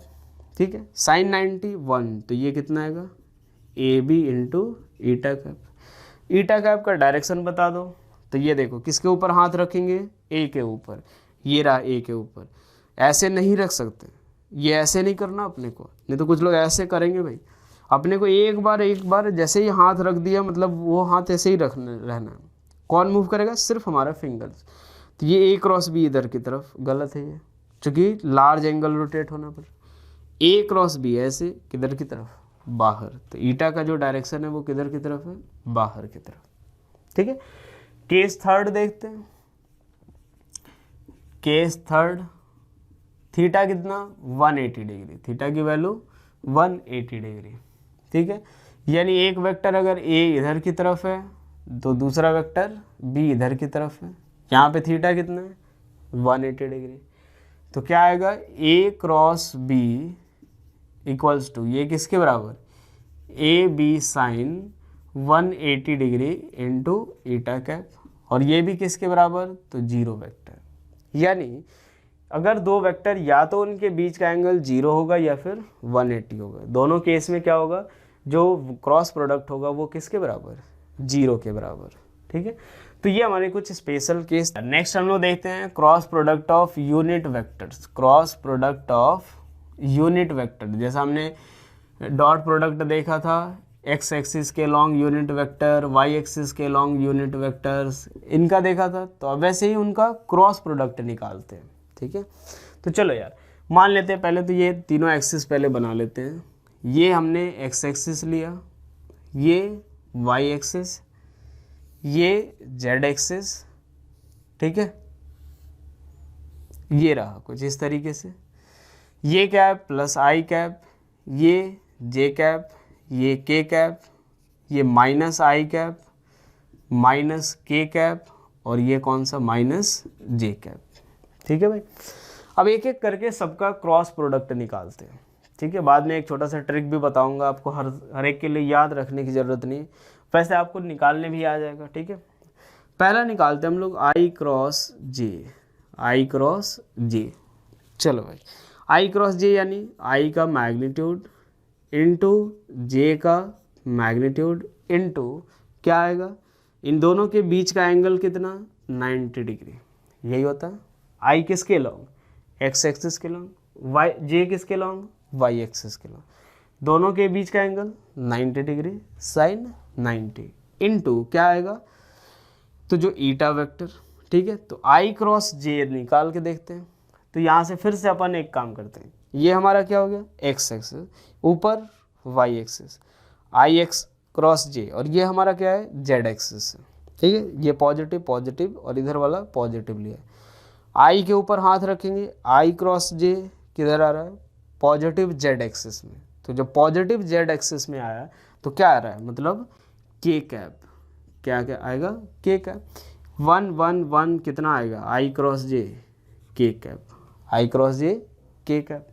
ठीक है। साइन 90 1, तो ये कितना आएगा A B into eta cap. Eta cap का डायरेक्शन बता दो, तो ये देखो किसके ऊपर हाथ रखेंगे, ए के ऊपर, ये रहा ए के ऊपर। ऐसे नहीं रख सकते, ये ऐसे नहीं करना अपने को, नहीं तो कुछ लोग ऐसे करेंगे भाई। अपने को एक बार जैसे ही हाथ रख दिया, मतलब वो हाथ ऐसे ही रखना रहना है। कौन मूव करेगा, सिर्फ हमारा फिंगर्स। तो ये ए क्रॉस बी इधर की तरफ, गलत है ये, क्योंकि लार्ज एंगल रोटेट होना पर। ए क्रॉस बी ऐसे किधर की तरफ, बाहर। तो ईटा का जो डायरेक्शन है वो किधर की तरफ है, बाहर की तरफ, ठीक है। केस थर्ड देखते हैं, केस थर्ड, थीटा कितना 180 डिग्री, थीटा की वैल्यू 180 डिग्री, ठीक है। यानी एक वेक्टर अगर ए इधर की तरफ है, तो दूसरा वेक्टर बी इधर की तरफ है। यहाँ पे थीटा कितना है 180 डिग्री, तो क्या आएगा, A cross B equals to, ये किसके बराबर, A B sine 180 degree into eta cap, और ये भी किसके बराबर, तो जीरो वेक्टर। यानी अगर दो वेक्टर या तो उनके बीच का एंगल जीरो होगा या फिर 180 होगा, दोनों केस में क्या होगा, जो क्रॉस प्रोडक्ट होगा वो किसके बराबर, जीरो के बराबर, ठीक है। तो ये हमारे कुछ स्पेशल केस। नेक्स्ट हम लोग देखते हैं cross product of unit vectors, cross product of unit vector. जैसा हमने डॉट प्रोडक्ट देखा था, एक्स एक्सिस के long unit vector, Y axis के लॉन्ग यूनिट वेक्टर्स, इनका देखा था। तो अब वैसे ही उनका क्रॉस प्रोडक्ट निकालते हैं, ठीक है। तो चलो यार मान लेते हैं, पहले तो ये तीनों एक्सिस पहले बना लेते हैं। ये हमने एक्स एक्सिस लिया, ये वाई एक्सिस, ये जेड एक्सिस, ठीक है। ये रहा कुछ इस तरीके से। ये कैप प्लस आई कैप, ये जे कैप, ये के कैप, ये माइनस आई कैप, माइनस के कैप, और ये कौन सा, माइनस जे कैप, ठीक है भाई। अब एक एक करके सबका क्रॉस प्रोडक्ट निकालते हैं, ठीक है। बाद में एक छोटा सा ट्रिक भी बताऊंगा आपको, हर एक के लिए याद रखने की ज़रूरत नहीं, वैसे आपको निकालने भी आ जाएगा, ठीक है। पहला निकालते हैं हम लोग आई क्रॉस जे, आई क्रॉस जे। चलो भाई, आई क्रॉस जे यानी आई का मैग्नीट्यूड इंटू जे का मैग्नीट्यूड इंटू क्या आएगा, इन दोनों के बीच का एंगल कितना 90 डिग्री, यही होता है। आई किसके लॉन्ग, एक्स एक्सिस के लॉन्ग, वाई जे किसके लॉन्ग, वाई एक्सिस के लॉन्ग, दोनों के बीच का एंगल 90 डिग्री, साइन 90 इंटू क्या आएगा, तो जो ईटा वेक्टर, ठीक है। तो आई क्रॉस जे निकाल के देखते हैं। तो यहाँ से फिर से अपन एक काम करते हैं, ये हमारा क्या हो गया, एक्स एक्सिस, ऊपर वाई एक्सिस, आई एक्स क्रॉस जे, और ये हमारा क्या है, जेड एक्सिस है, ठीक है। ये पॉजिटिव पॉजिटिव और इधर वाला पॉजिटिव लिया, आई के ऊपर हाथ रखेंगे, आई क्रॉस जे किधर आ रहा है, पॉजिटिव जेड एक्सिस में। तो जब पॉजिटिव जेड एक्सिस में आया तो क्या आ रहा है, मतलब के कैप, क्या क्या आएगा, के कैप। 1 1 1 कितना आएगा, आई क्रॉस जे के कैप, आई क्रॉस जे के कैप।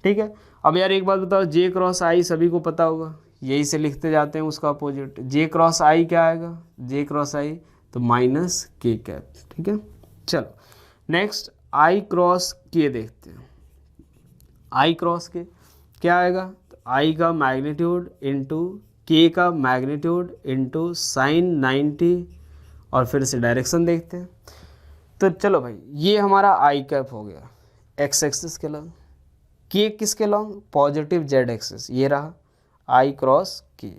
ठीक है, अब यार एक बात बताओ, जे क्रॉस आई सभी को पता होगा, यही से लिखते जाते हैं उसका अपोजिट। जे क्रॉस आई क्या आएगा, जे क्रॉस आई तो माइनस के कैप। ठीक है, चलो नेक्स्ट आई क्रॉस के देखते हैं। आई क्रॉस के क्या आएगा, तो आई का मैग्नीट्यूड इंटू के का मैग्नीट्यूड इंटू साइन 90 और फिर से डायरेक्शन देखते हैं। तो चलो भाई, ये हमारा आई कैप हो गया एक्स एक्सिस के लॉन्ग, के किसके लॉन्ग, पॉजिटिव जेड एक्सिस, ये रहा आई क्रॉस के।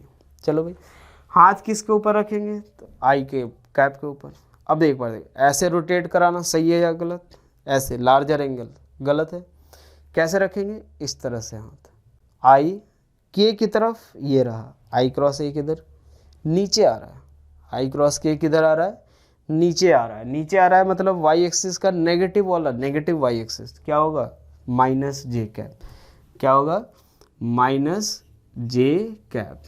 चलो भाई, हाथ किसके ऊपर रखेंगे, तो आई के कैप के ऊपर। अब एक बार देख, ऐसे रोटेट कराना सही है या गलत, ऐसे लार्जर एंगल गलत है। कैसे रखेंगे, इस तरह से हाथ आई के की तरफ, ये रहा आई क्रॉस ए किधर, नीचे आ रहा है, आई क्रॉस के किधर आ रहा है, नीचे आ रहा है। नीचे आ रहा है मतलब वाई एक्सिस का नेगेटिव वाला, नेगेटिव वाई एक्सिस क्या होगा, माइनस जे कैप। क्या होगा, माइनस जे कैप,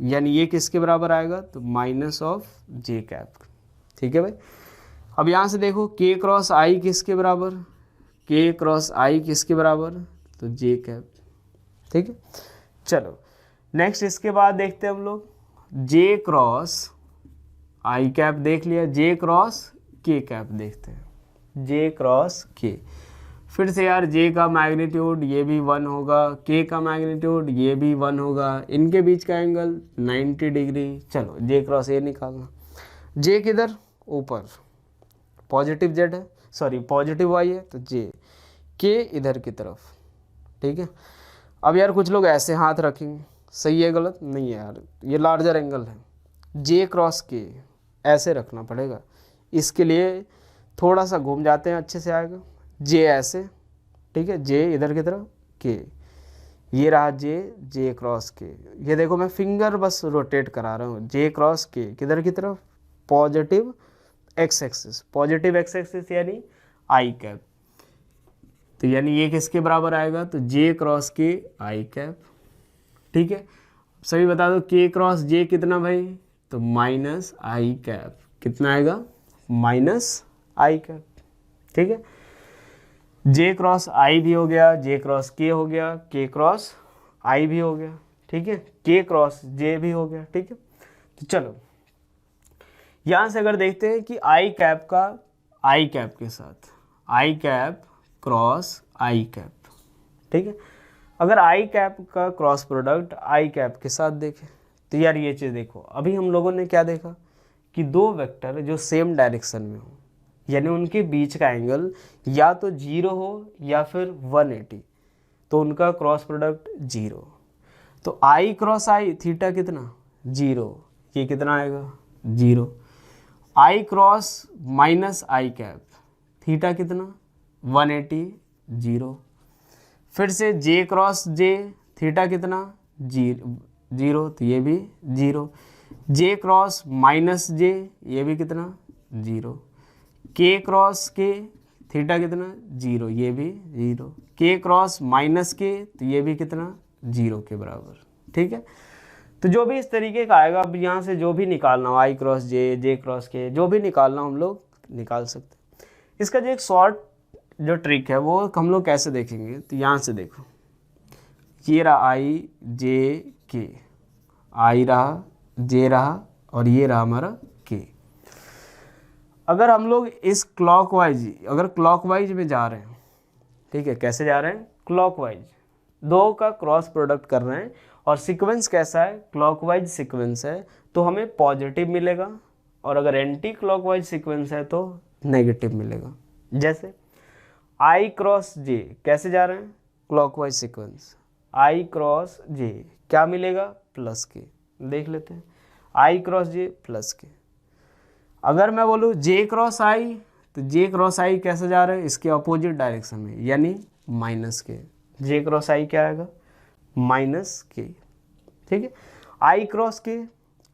यानी ये किसके बराबर आएगा, तो माइनस ऑफ जे कैप। ठीक है भाई, अब यहाँ से देखो के क्रॉस आई किसके बराबर, के क्रॉस आई किसके बराबर, तो जे कैप। ठीक है, चलो नेक्स्ट इसके बाद देखते हैं हम लोग जे क्रॉस आई कैप देख लिया, जे क्रॉस के कैप देखते हैं, जे क्रॉस के। फिर से यार जे का मैग्नीट्यूड ये भी 1 होगा, के का मैग्नीट्यूड ये भी 1 होगा, इनके बीच का एंगल 90 डिग्री। चलो जे क्रॉस ए निकालना, जे किधर ऊपर, पॉजिटिव जेड है, सॉरी पॉजिटिव वाई है, तो जे, के इधर की तरफ। ठीक है, अब यार कुछ लोग ऐसे हाथ रखेंगे, सही है गलत नहीं है यार, ये लार्जर एंगल है, जे क्रॉस के ऐसे रखना पड़ेगा, इसके लिए थोड़ा सा घूम जाते हैं अच्छे से आएगा, जे ऐसे। ठीक है, जे इधर की तरफ, के ये रहा जे, जे क्रॉस के। ये देखो मैं फिंगर बस रोटेट करा रहा हूँ, जे क्रॉस के किधर की तरफ, positive x axis, positive x axis यानी आई कैप। तो यानी ये किसके बराबर आएगा, तो जे क्रॉस के आई कैप। ठीक है, सभी बता दो के क्रॉस जे कितना भाई, तो माइनस आई कैप। कितना आएगा, माइनस आई कैप। ठीक है, जे क्रॉस आई भी हो गया, जे क्रॉस के हो गया, के क्रॉस आई भी हो गया। ठीक है, के क्रॉस जे भी हो गया। ठीक है, तो चलो यहाँ से अगर देखते हैं कि आई कैप का आई कैप के साथ, आई कैप क्रॉस आई कैप। ठीक है, अगर आई कैप का क्रॉस प्रोडक्ट आई कैप के साथ देखें तो यार ये चीज़ देखो, अभी हम लोगों ने क्या देखा कि दो वेक्टर जो सेम डायरेक्शन में हो, यानी उनके बीच का एंगल या तो 0 हो या फिर 180, तो उनका क्रॉस प्रोडक्ट 0। तो आई क्रॉस आई थीटा कितना, 0, ये कितना आएगा 0। आई क्रॉस माइनस आई कैप थीटा कितना 180, 0। फिर से जे क्रॉस जे थीटा कितना 0, तो ये भी 0। जे क्रॉस माइनस जे ये भी कितना 0। के क्रॉस के थीटा कितना 0, ये भी 0। के क्रॉस माइनस के तो ये भी कितना 0 के बराबर। ठीक है, तो जो भी इस तरीके का आएगा, अब यहाँ से जो भी निकालना हो आई क्रॉस जे, जे क्रॉस के, जो भी निकालना हम लोग निकाल सकते हैं। इसका जो एक शॉर्ट जो ट्रिक है वो हम लोग कैसे देखेंगे, तो यहाँ से देखो, ये रहा आई जे के, आई रहा जे रहा और ये रहा हमारा के। अगर हम लोग इस क्लॉकवाइज, अगर क्लॉकवाइज में जा रहे हैं, ठीक है, कैसे जा रहे हैं, क्लॉकवाइज, दो का क्रॉस प्रोडक्ट कर रहे हैं और सीक्वेंस कैसा है, क्लॉकवाइज सीक्वेंस है, तो हमें पॉजिटिव मिलेगा, और अगर एंटी क्लॉकवाइज सीक्वेंस है तो नेगेटिव मिलेगा। जैसे आई क्रॉस जे कैसे जा रहे हैं, क्लॉकवाइज सीक्वेंस, आई क्रॉस जे क्या मिलेगा, प्लस के। देख लेते हैं, आई क्रॉस जे प्लस के। अगर मैं बोलूँ जे क्रॉस आई, तो जे क्रॉस आई कैसे जा रहे हैं, इसके अपोजिट डायरेक्शन में, यानी माइनस के। जे क्रॉस आई क्या आएगा, माइनस के। ठीक है, आई क्रॉस के,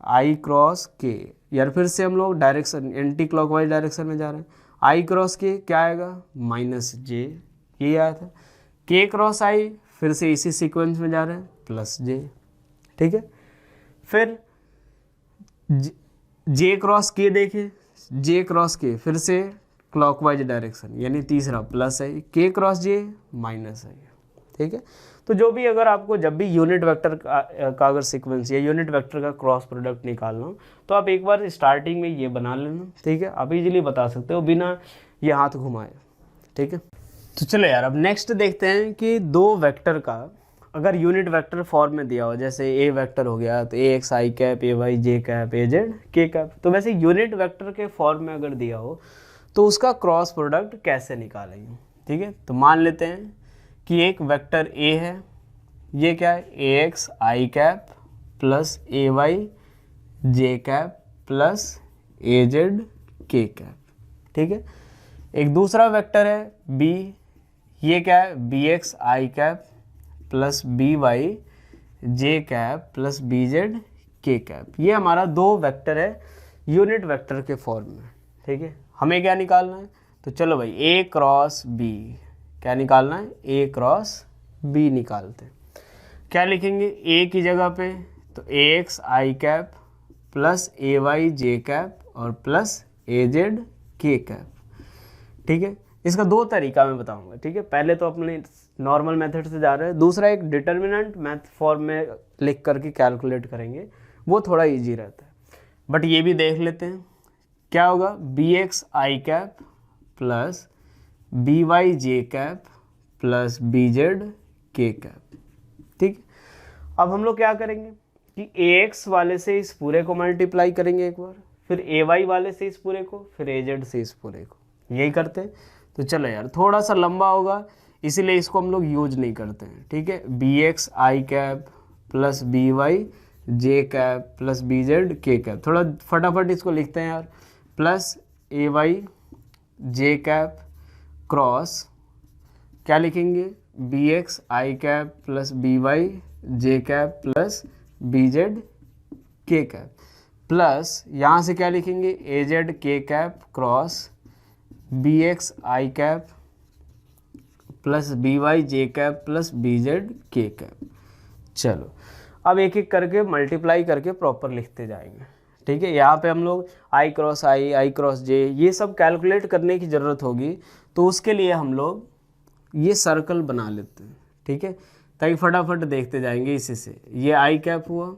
आई क्रॉस के यार फिर से हम लोग डायरेक्शन एंटी क्लॉकवाइज डायरेक्शन में जा रहे हैं। आई क्रॉस के क्या आएगा, माइनस जे, ये आया था। के क्रॉस आई फिर से इसी सीक्वेंस में जा रहे हैं, प्लस जे, ठीक है। फिर जे क्रॉस के देखे, जे क्रॉस के फिर से क्लॉकवाइज डायरेक्शन यानी तीसरा प्लस है, के क्रॉस जे माइनस है, ठीक है। तो जो भी अगर आपको जब भी यूनिट वेक्टर का अगर सीक्वेंस या यूनिट वेक्टर का क्रॉस प्रोडक्ट निकालना हो तो आप एक बार स्टार्टिंग में ये बना लेना, ठीक है। आप इजीली बता सकते हो बिना ये हाथ घुमाए, ठीक है। तो चलो यार अब नेक्स्ट देखते हैं कि दो वेक्टर का अगर यूनिट वेक्टर फॉर्म में दिया हो, जैसे ए वेक्टर हो गया तो A x I cap, A Y J cap, A Z के कैप, तो वैसे यूनिट वेक्टर के फॉर्म में अगर दिया हो तो उसका क्रॉस प्रोडक्ट कैसे निकालेंगे, ठीक है। तो मान लेते हैं कि एक वेक्टर ए है, ये क्या है, ए एक्स आई कैप प्लस ए वाई जे कैप प्लस ए जेड के कैप, ठीक है। एक दूसरा वेक्टर है बी, ये क्या है, बी एक्स आई कैप प्लस बी वाई जे कैप प्लस बी जेड के कैप। ये हमारा दो वेक्टर है यूनिट वेक्टर के फॉर्म में, ठीक है। हमें क्या निकालना है, तो चलो भाई ए क्रॉस बी, क्या निकालना है, ए क्रॉस बी निकालते हैं। क्या लिखेंगे ए की जगह पे, तो A x I cap plus A Y J cap और प्लस ए जेड के कैप, ठीक है। इसका दो तरीका मैं बताऊंगा, ठीक है। पहले तो अपने नॉर्मल मेथड से जा रहे हैं, दूसरा एक डिटर्मिनेंट मैथ फॉर्म में लिख करके कैलकुलेट करेंगे, वो थोड़ा इजी रहता है। बट ये भी देख लेते हैं क्या होगा, बी एक्स आई कैप प्लस बी वाई जे कैप प्लस बी जेड के कैप, ठीक। अब हम लोग क्या करेंगे कि ए एक्स वाले से इस पूरे को मल्टीप्लाई करेंगे एक बार, फिर ए वाई वाले से इस पूरे को, फिर ए जेड से इस पूरे को, यही करते हैं। तो चलो यार थोड़ा सा लंबा होगा इसीलिए इसको हम लोग यूज नहीं करते हैं, ठीक है। बी एक्स आई कैप प्लस बी वाई जे कैप प्लस बी जेड के कैप, थोड़ा फटाफट इसको लिखते हैं यार, प्लस ए वाई जे कैप क्रॉस क्या लिखेंगे, बी एक्स आई कैप प्लस बी वाई जे कैप प्लस बी जेड के कैप, प्लस यहाँ से क्या लिखेंगे, ए जेड के कैप क्रॉस बी एक्स आई कैप प्लस बी वाई जे कैप प्लस बी जेड के कैप। चलो अब एक एक करके मल्टीप्लाई करके प्रॉपर लिखते जाएंगे, ठीक है। यहाँ पे हम लोग आई क्रॉस आई, आई क्रॉस जे, ये सब कैलकुलेट करने की ज़रूरत होगी, तो उसके लिए हम लोग ये सर्कल बना लेते हैं, ठीक है, ताकि फटाफट देखते जाएंगे इसी से। ये आई कैप हुआ,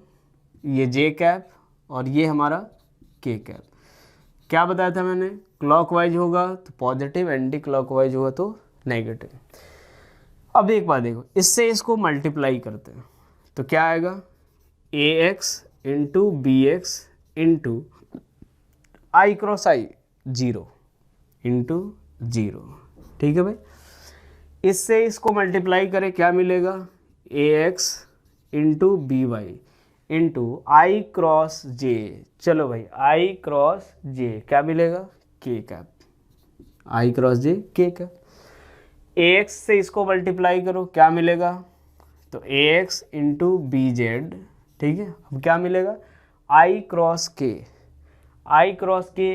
ये जे कैप और ये हमारा के कैप। क्या बताया था मैंने, क्लॉकवाइज होगा तो पॉजिटिव, एंटी क्लॉकवाइज होगा तो नेगेटिव। अब एक बात देखो, इससे इसको मल्टीप्लाई करते हैं तो क्या आएगा, A X into B X into I cross I, zero into zero, ठीक है भाई। इससे इसको मल्टीप्लाई करें क्या मिलेगा, A X into B Y into I cross J, चलो भाई आई क्रॉस जे क्या मिलेगा, के कैप, आई क्रॉस जे के कैप। ए एक्स से इसको मल्टीप्लाई करो क्या मिलेगा, तो A X into B Z, ठीक है। अब क्या मिलेगा, आई क्रॉस के, आई क्रॉस के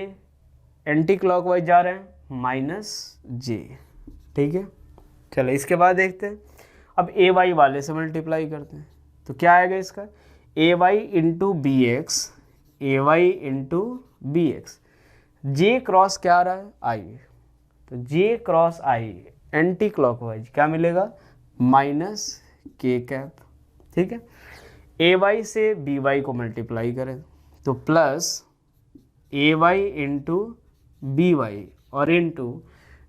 एंटी क्लॉकवाइज जा रहे हैं माइनस जे, ठीक है। चलो इसके बाद देखते हैं, अब ए वाई वाले से मल्टीप्लाई करते हैं तो क्या आएगा इसका, ए वाई इंटू बी एक्स, ए वाई इंटू बी एक्स, जे क्रॉस क्या आ रहा है, आई, तो जे क्रॉस आई एंटी क्लॉकवाइज क्या मिलेगा, माइनस के कैप, ठीक है। ए वाई से बी वाई को मल्टीप्लाई करें तो प्लस ए वाई इंटू बी वाई और इंटू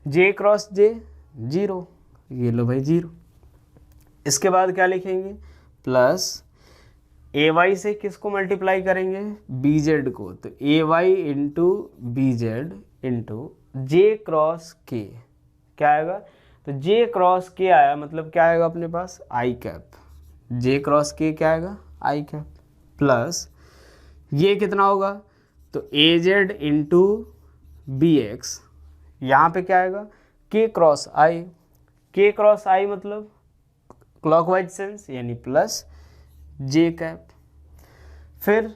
जे क्रॉस जे, जीरो, ये लो भाई जीरो। इसके बाद क्या लिखेंगे, प्लस ए वाई से किसको मल्टीप्लाई करेंगे, बी जेड को, तो A Y into B Z into J cross K, क्या आएगा, तो जे क्रॉस के आया मतलब क्या आएगा अपने पास, आई कैप, जे क्रॉस के क्या आएगा, आई कैप, प्लस ये कितना होगा, तो ए जेड इंटू बी एक्स, यहाँ पे क्या आएगा, के क्रॉस आई, के क्रॉस आई मतलब क्लॉकवाइज सेंस यानी प्लस जे कैप। फिर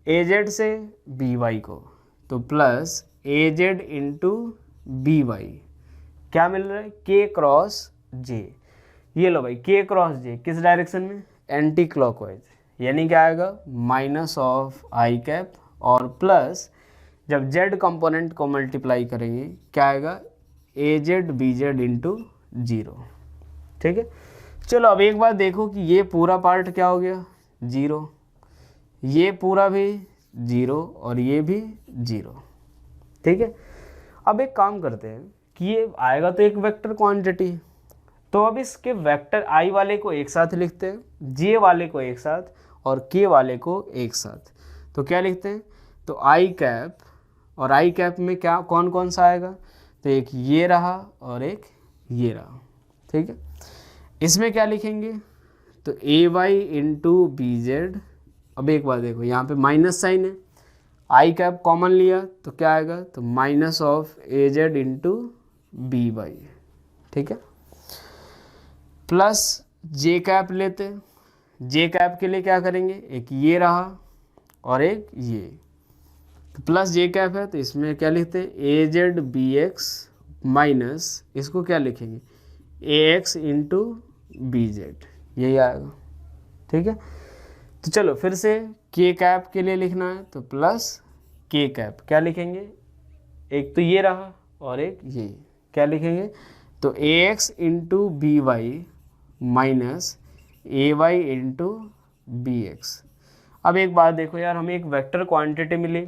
ए जेड से बी वाई को, तो प्लस ए जेड इंटू बी वाई, क्या मिल रहा है, के क्रॉस जे। ये लो भाई, के क्रॉस जे किस डायरेक्शन में, एंटी क्लॉकवाइज, यानी क्या आएगा माइनस ऑफ आई कैप, और प्लस जब जेड कंपोनेंट को मल्टीप्लाई करेंगे क्या आएगा, A Z B Z into zero. ठीक है, चलो अब एक बार देखो कि ये पूरा पार्ट क्या हो गया, जीरो, ये पूरा भी जीरो और ये भी जीरो। ठीक है, अब एक काम करते हैं कि ये आएगा तो एक वेक्टर क्वांटिटी, तो अब इसके वेक्टर आई वाले को एक साथ लिखते हैं, जे वाले को एक साथ और के वाले को एक साथ। तो क्या लिखते हैं, तो आई कैप, और आई कैप में क्या कौन कौन सा आएगा, तो एक ये रहा और एक ये रहा। ठीक है, इसमें क्या लिखेंगे, तो A Y into B Z. अब एक बार देखो यहाँ पे माइनस साइन है, आई कैप कॉमन लिया तो क्या आएगा, तो minus of A Z into B Y. ठीक है, प्लस जे कैप लेते, जे कैप के लिए क्या करेंगे, एक ये रहा और एक ये, तो प्लस जे कैप है तो इसमें क्या लिखते हैं, ए जेड बी एक्स माइनस, इसको क्या लिखेंगे, ए एक्स इंटू बी जेड, यही आएगा। ठीक है, तो चलो फिर से के कैप के लिए लिखना है तो प्लस के कैप, क्या लिखेंगे, एक तो ये रहा और एक ये, क्या लिखेंगे, तो A X into B Y minus A Y into B X. अब एक बात देखो यार, हमें एक वेक्टर क्वांटिटी मिली,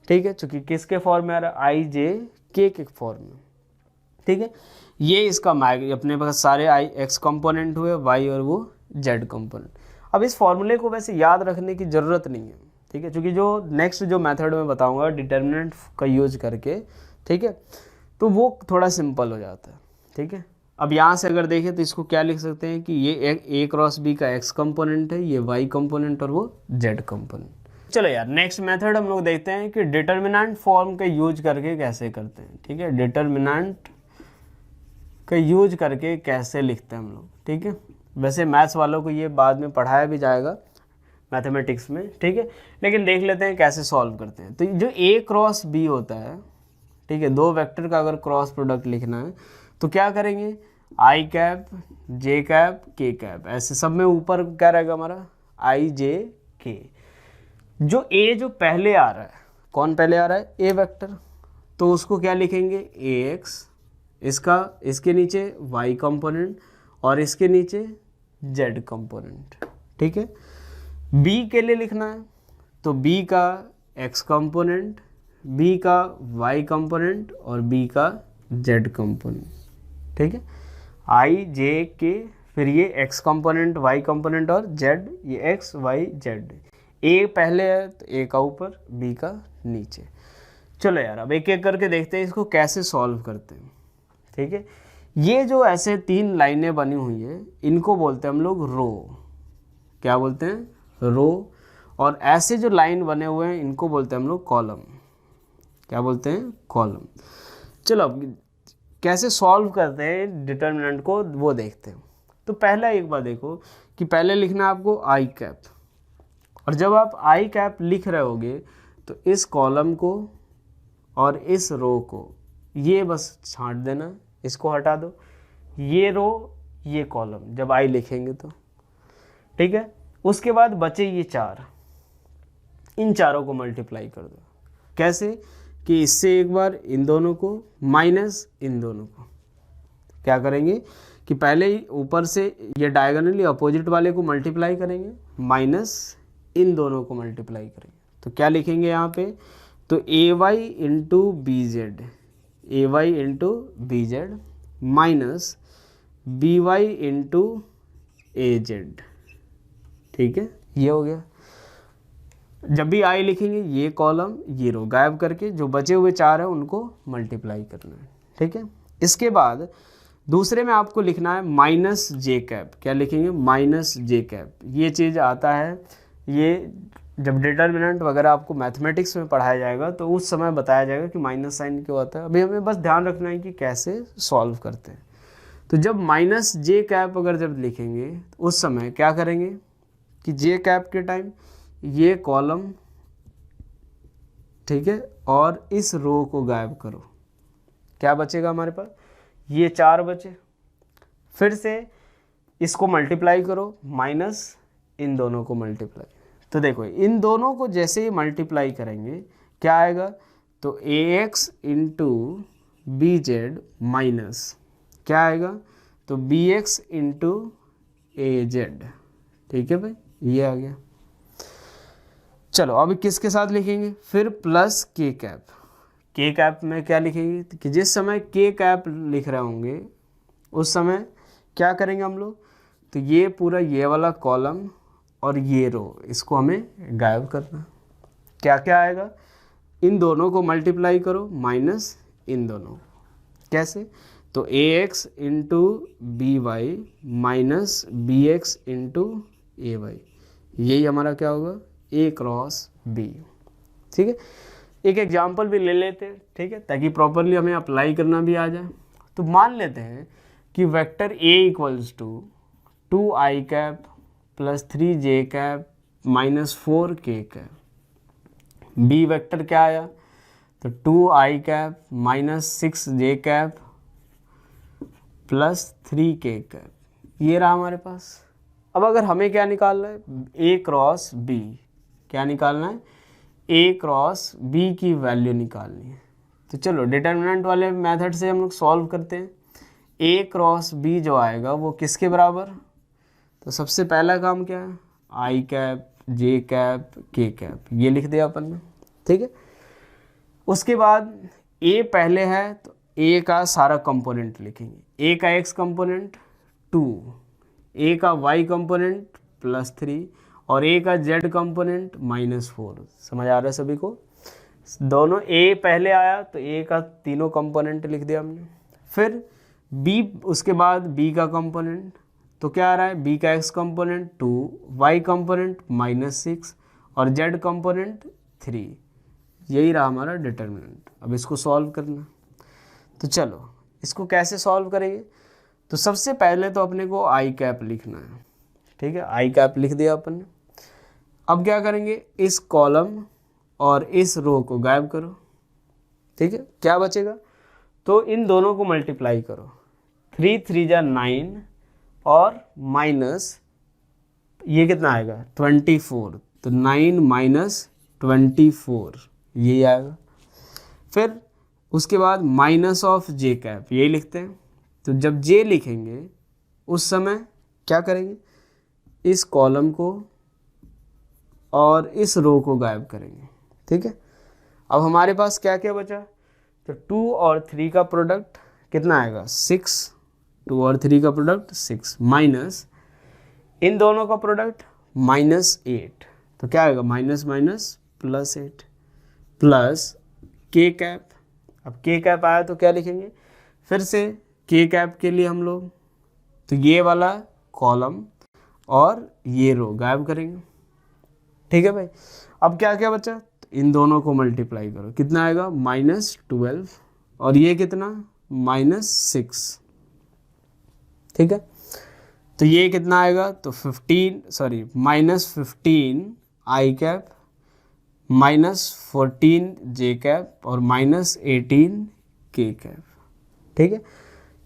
ठीक है, चूंकि किसके फॉर्म में आ रहा है, आई जे के फॉर्म में। ठीक है, ये इसका अपने पास सारे आई एक्स कंपोनेंट हुए, वाई और वो जेड कंपोनेंट। अब इस फॉर्मूले को वैसे याद रखने की ज़रूरत नहीं है, ठीक है, क्योंकि जो नेक्स्ट जो मेथड में बताऊंगा डिटर्मिनेंट का यूज करके, ठीक है, तो वो थोड़ा सिंपल हो जाता है। ठीक है, अब यहाँ से अगर देखें तो इसको क्या लिख सकते हैं कि ये ए क्रॉस बी का एक्स कंपोनेंट है, ये वाई कंपोनेंट और वो जेड कंपोनेंट। चलो यार नेक्स्ट मेथड हम लोग देखते हैं कि डिटर्मिनेंट फॉर्म का यूज करके कैसे करते हैं। ठीक है, डिटर्मिनेंट का यूज करके कैसे लिखते हैं हम लोग। ठीक है, वैसे मैथ्स वालों को ये बाद में पढ़ाया भी जाएगा मैथमेटिक्स में, ठीक है, लेकिन देख लेते हैं कैसे सॉल्व करते हैं। तो जो ए क्रॉस बी होता है, ठीक है, दो वेक्टर का अगर क्रॉस प्रोडक्ट लिखना है तो क्या करेंगे, आई कैप जे कैप के कैप, ऐसे सब में ऊपर क्या रहेगा हमारा, आई जे के। जो ए जो पहले आ रहा है, कौन पहले आ रहा है, ए वेक्टर, तो उसको क्या लिखेंगे, ए एक्स, इसका इसके नीचे वाई कंपोनेंट और इसके नीचे जेड कंपोनेंट। ठीक है, बी के लिए लिखना है तो बी का एक्स कंपोनेंट, बी का वाई कंपोनेंट और बी का जेड कंपोनेंट। ठीक है, आई जे के, फिर ये एक्स कंपोनेंट वाई कंपोनेंट और जेड, ये एक्स वाई जेड। ए पहले है तो ए का ऊपर बी का नीचे। चलो यार अब एक एक करके देखते हैं इसको कैसे सॉल्व करते हैं। ठीक है, ये जो ऐसे तीन लाइनें बनी हुई है इनको बोलते हैं हम लोग रो, क्या बोलते हैं, रो। और ऐसे जो लाइन बने हुए हैं इनको बोलते हैं हम लोग कॉलम, क्या बोलते हैं, कॉलम। चलो अब कैसे सॉल्व करते हैं डिटर्मिनेंट को वो देखते हैं। तो पहला एक बार देखो कि पहले लिखना है आपको आई कैप, और जब आप आई कैप लिख रहे होगे तो इस कॉलम को और इस रो को ये बस छांट देना, इसको हटा दो, ये रो ये कॉलम जब आई लिखेंगे तो। ठीक है, उसके बाद बचे ये चार, इन चारों को मल्टीप्लाई कर दो। कैसे कि इससे एक बार इन दोनों को माइनस इन दोनों को, क्या करेंगे कि पहले ही ऊपर से ये डायगोनली अपोजिट वाले को मल्टीप्लाई करेंगे, माइनस इन दोनों को मल्टीप्लाई करेंगे। तो क्या लिखेंगे यहाँ पे, तो A Y into B Z, A Y into B Z minus B Y into A Z. ठीक है, ये हो गया। जब भी आई लिखेंगे ये कॉलम ये रो गायब करके जो बचे हुए चार हैं उनको मल्टीप्लाई करना है। ठीक है, इसके बाद दूसरे में आपको लिखना है माइनस जे कैप, क्या लिखेंगे, माइनस जे कैप। ये चीज़ आता है, ये जब डिटर्मिनेंट वगैरह आपको मैथमेटिक्स में पढ़ाया जाएगा तो उस समय बताया जाएगा कि माइनस साइन क्यों आता है। अभी हमें बस ध्यान रखना है कि कैसे सॉल्व करते हैं। तो जब माइनस जे कैप अगर जब लिखेंगे तो उस समय क्या करेंगे कि जे कैप के टाइम ये कॉलम ठीक है, और इस रो को गायब करो, क्या बचेगा हमारे पास, ये 4 बचे। फिर से इसको मल्टीप्लाई करो माइनस इन दोनों को मल्टीप्लाई। तो देखो इन दोनों को जैसे ही मल्टीप्लाई करेंगे क्या आएगा, तो A X into B Z minus क्या आएगा, तो B X into A Z. ठीक है भाई, ये आ गया। चलो अब किसके साथ लिखेंगे, फिर प्लस के कैप। के कैप में क्या लिखेंगे कि जिस समय के कैप लिख रहे होंगे उस समय क्या करेंगे हम लोग, तो ये पूरा ये वाला कॉलम और ये रो इसको हमें गायब करना। क्या क्या आएगा, इन दोनों को मल्टीप्लाई करो माइनस इन दोनों। कैसे, तो A X into B Y minus B X into A Y, यही हमारा क्या होगा, ए क्रॉस बी। ठीक है, एक एग्जाम्पल भी ले लेते हैं, ठीक है, ताकि प्रॉपरली हमें अप्लाई करना भी आ जाए। तो मान लेते हैं कि vector A equals to 2i cap plus 3j cap minus 4k cap. B vector क्या आया, तो 2i cap minus 6j cap plus 3k cap, ये रहा हमारे पास। अब अगर हमें क्या निकालना है, ए क्रॉस बी, क्या निकालना है, ए क्रॉस बी की वैल्यू निकालनी है। तो चलो डिटर्मिनेंट वाले मेथड से हम लोग सॉल्व करते हैं। ए क्रॉस बी जो आएगा वो किसके बराबर, तो सबसे पहला काम क्या है, आई कैप जे कैप के कैप, ये लिख दिया अपन ने। ठीक है, उसके बाद ए पहले है तो ए का सारा कंपोनेंट लिखेंगे। ए का एक्स कंपोनेंट 2, ए का वाई कंपोनेंट प्लस 3 और ए का जेड कंपोनेंट माइनस 4। समझ आ रहा है सभी को, दोनों ए पहले आया तो ए का तीनों कंपोनेंट लिख दिया हमने। फिर बी, उसके बाद बी का कंपोनेंट, तो क्या आ रहा है, बी का X component 2, Y component minus 6 और जेड कंपोनेंट 3। यही रहा हमारा डिटर्मिनेंट। अब इसको सॉल्व करना, तो चलो इसको कैसे सॉल्व करेंगे, तो सबसे पहले तो अपने को आई कैप लिखना है। ठीक है, आई कैप लिख दिया अपन ने। अब क्या करेंगे, इस कॉलम और इस रो को गायब करो। ठीक है, क्या बचेगा, तो इन दोनों को मल्टीप्लाई करो, 3 3 जा 9 और माइनस ये कितना आएगा 24, तो 9 माइनस 24 ये आएगा। फिर उसके बाद माइनस ऑफ जे कैप, ये लिखते हैं। तो जब जे लिखेंगे उस समय क्या करेंगे, इस कॉलम को और इस रो को गायब करेंगे। ठीक है, अब हमारे पास क्या क्या बचा, तो 2 और 3 का प्रोडक्ट कितना आएगा 6, 2 और 3 का प्रोडक्ट 6 माइनस इन दोनों का प्रोडक्ट माइनस 8, तो क्या आएगा माइनस माइनस प्लस 8 प्लस के कैप। अब के कैप आया तो क्या लिखेंगे, फिर से के कैप के लिए हम लोग तो ये वाला कॉलम और ये रो गायब करेंगे। ठीक है भाई, अब क्या क्या बचा, तो इन दोनों को मल्टीप्लाई करो, कितना आएगा माइनस 12 और ये कितना माइनस 6। ठीक है, तो ये कितना आएगा, तो माइनस 15 आई कैप माइनस 14 जे कैप और माइनस 18 के कैप। ठीक है,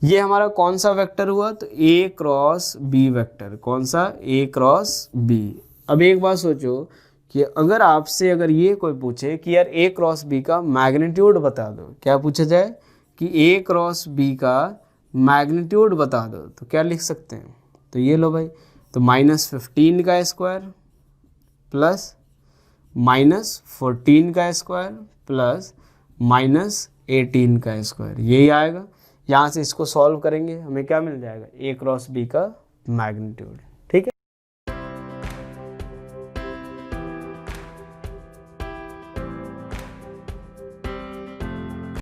ये हमारा कौन सा वेक्टर हुआ, तो ए क्रॉस बी वेक्टर। कौन सा, ए क्रॉस बी। अब एक बात सोचो कि अगर आपसे अगर ये कोई पूछे कि यार ए क्रॉस बी का मैग्नीट्यूड बता दो, क्या पूछा जाए कि ए क्रॉस बी का मैग्नीट्यूड बता दो, तो क्या लिख सकते हैं, तो ये लो भाई, तो माइनस 15 का स्क्वायर प्लस माइनस 14 का स्क्वायर प्लस माइनस 18 का स्क्वायर, यही आएगा। यहाँ से इसको सॉल्व करेंगे हमें क्या मिल जाएगा, ए क्रॉस बी का मैग्नीट्यूड।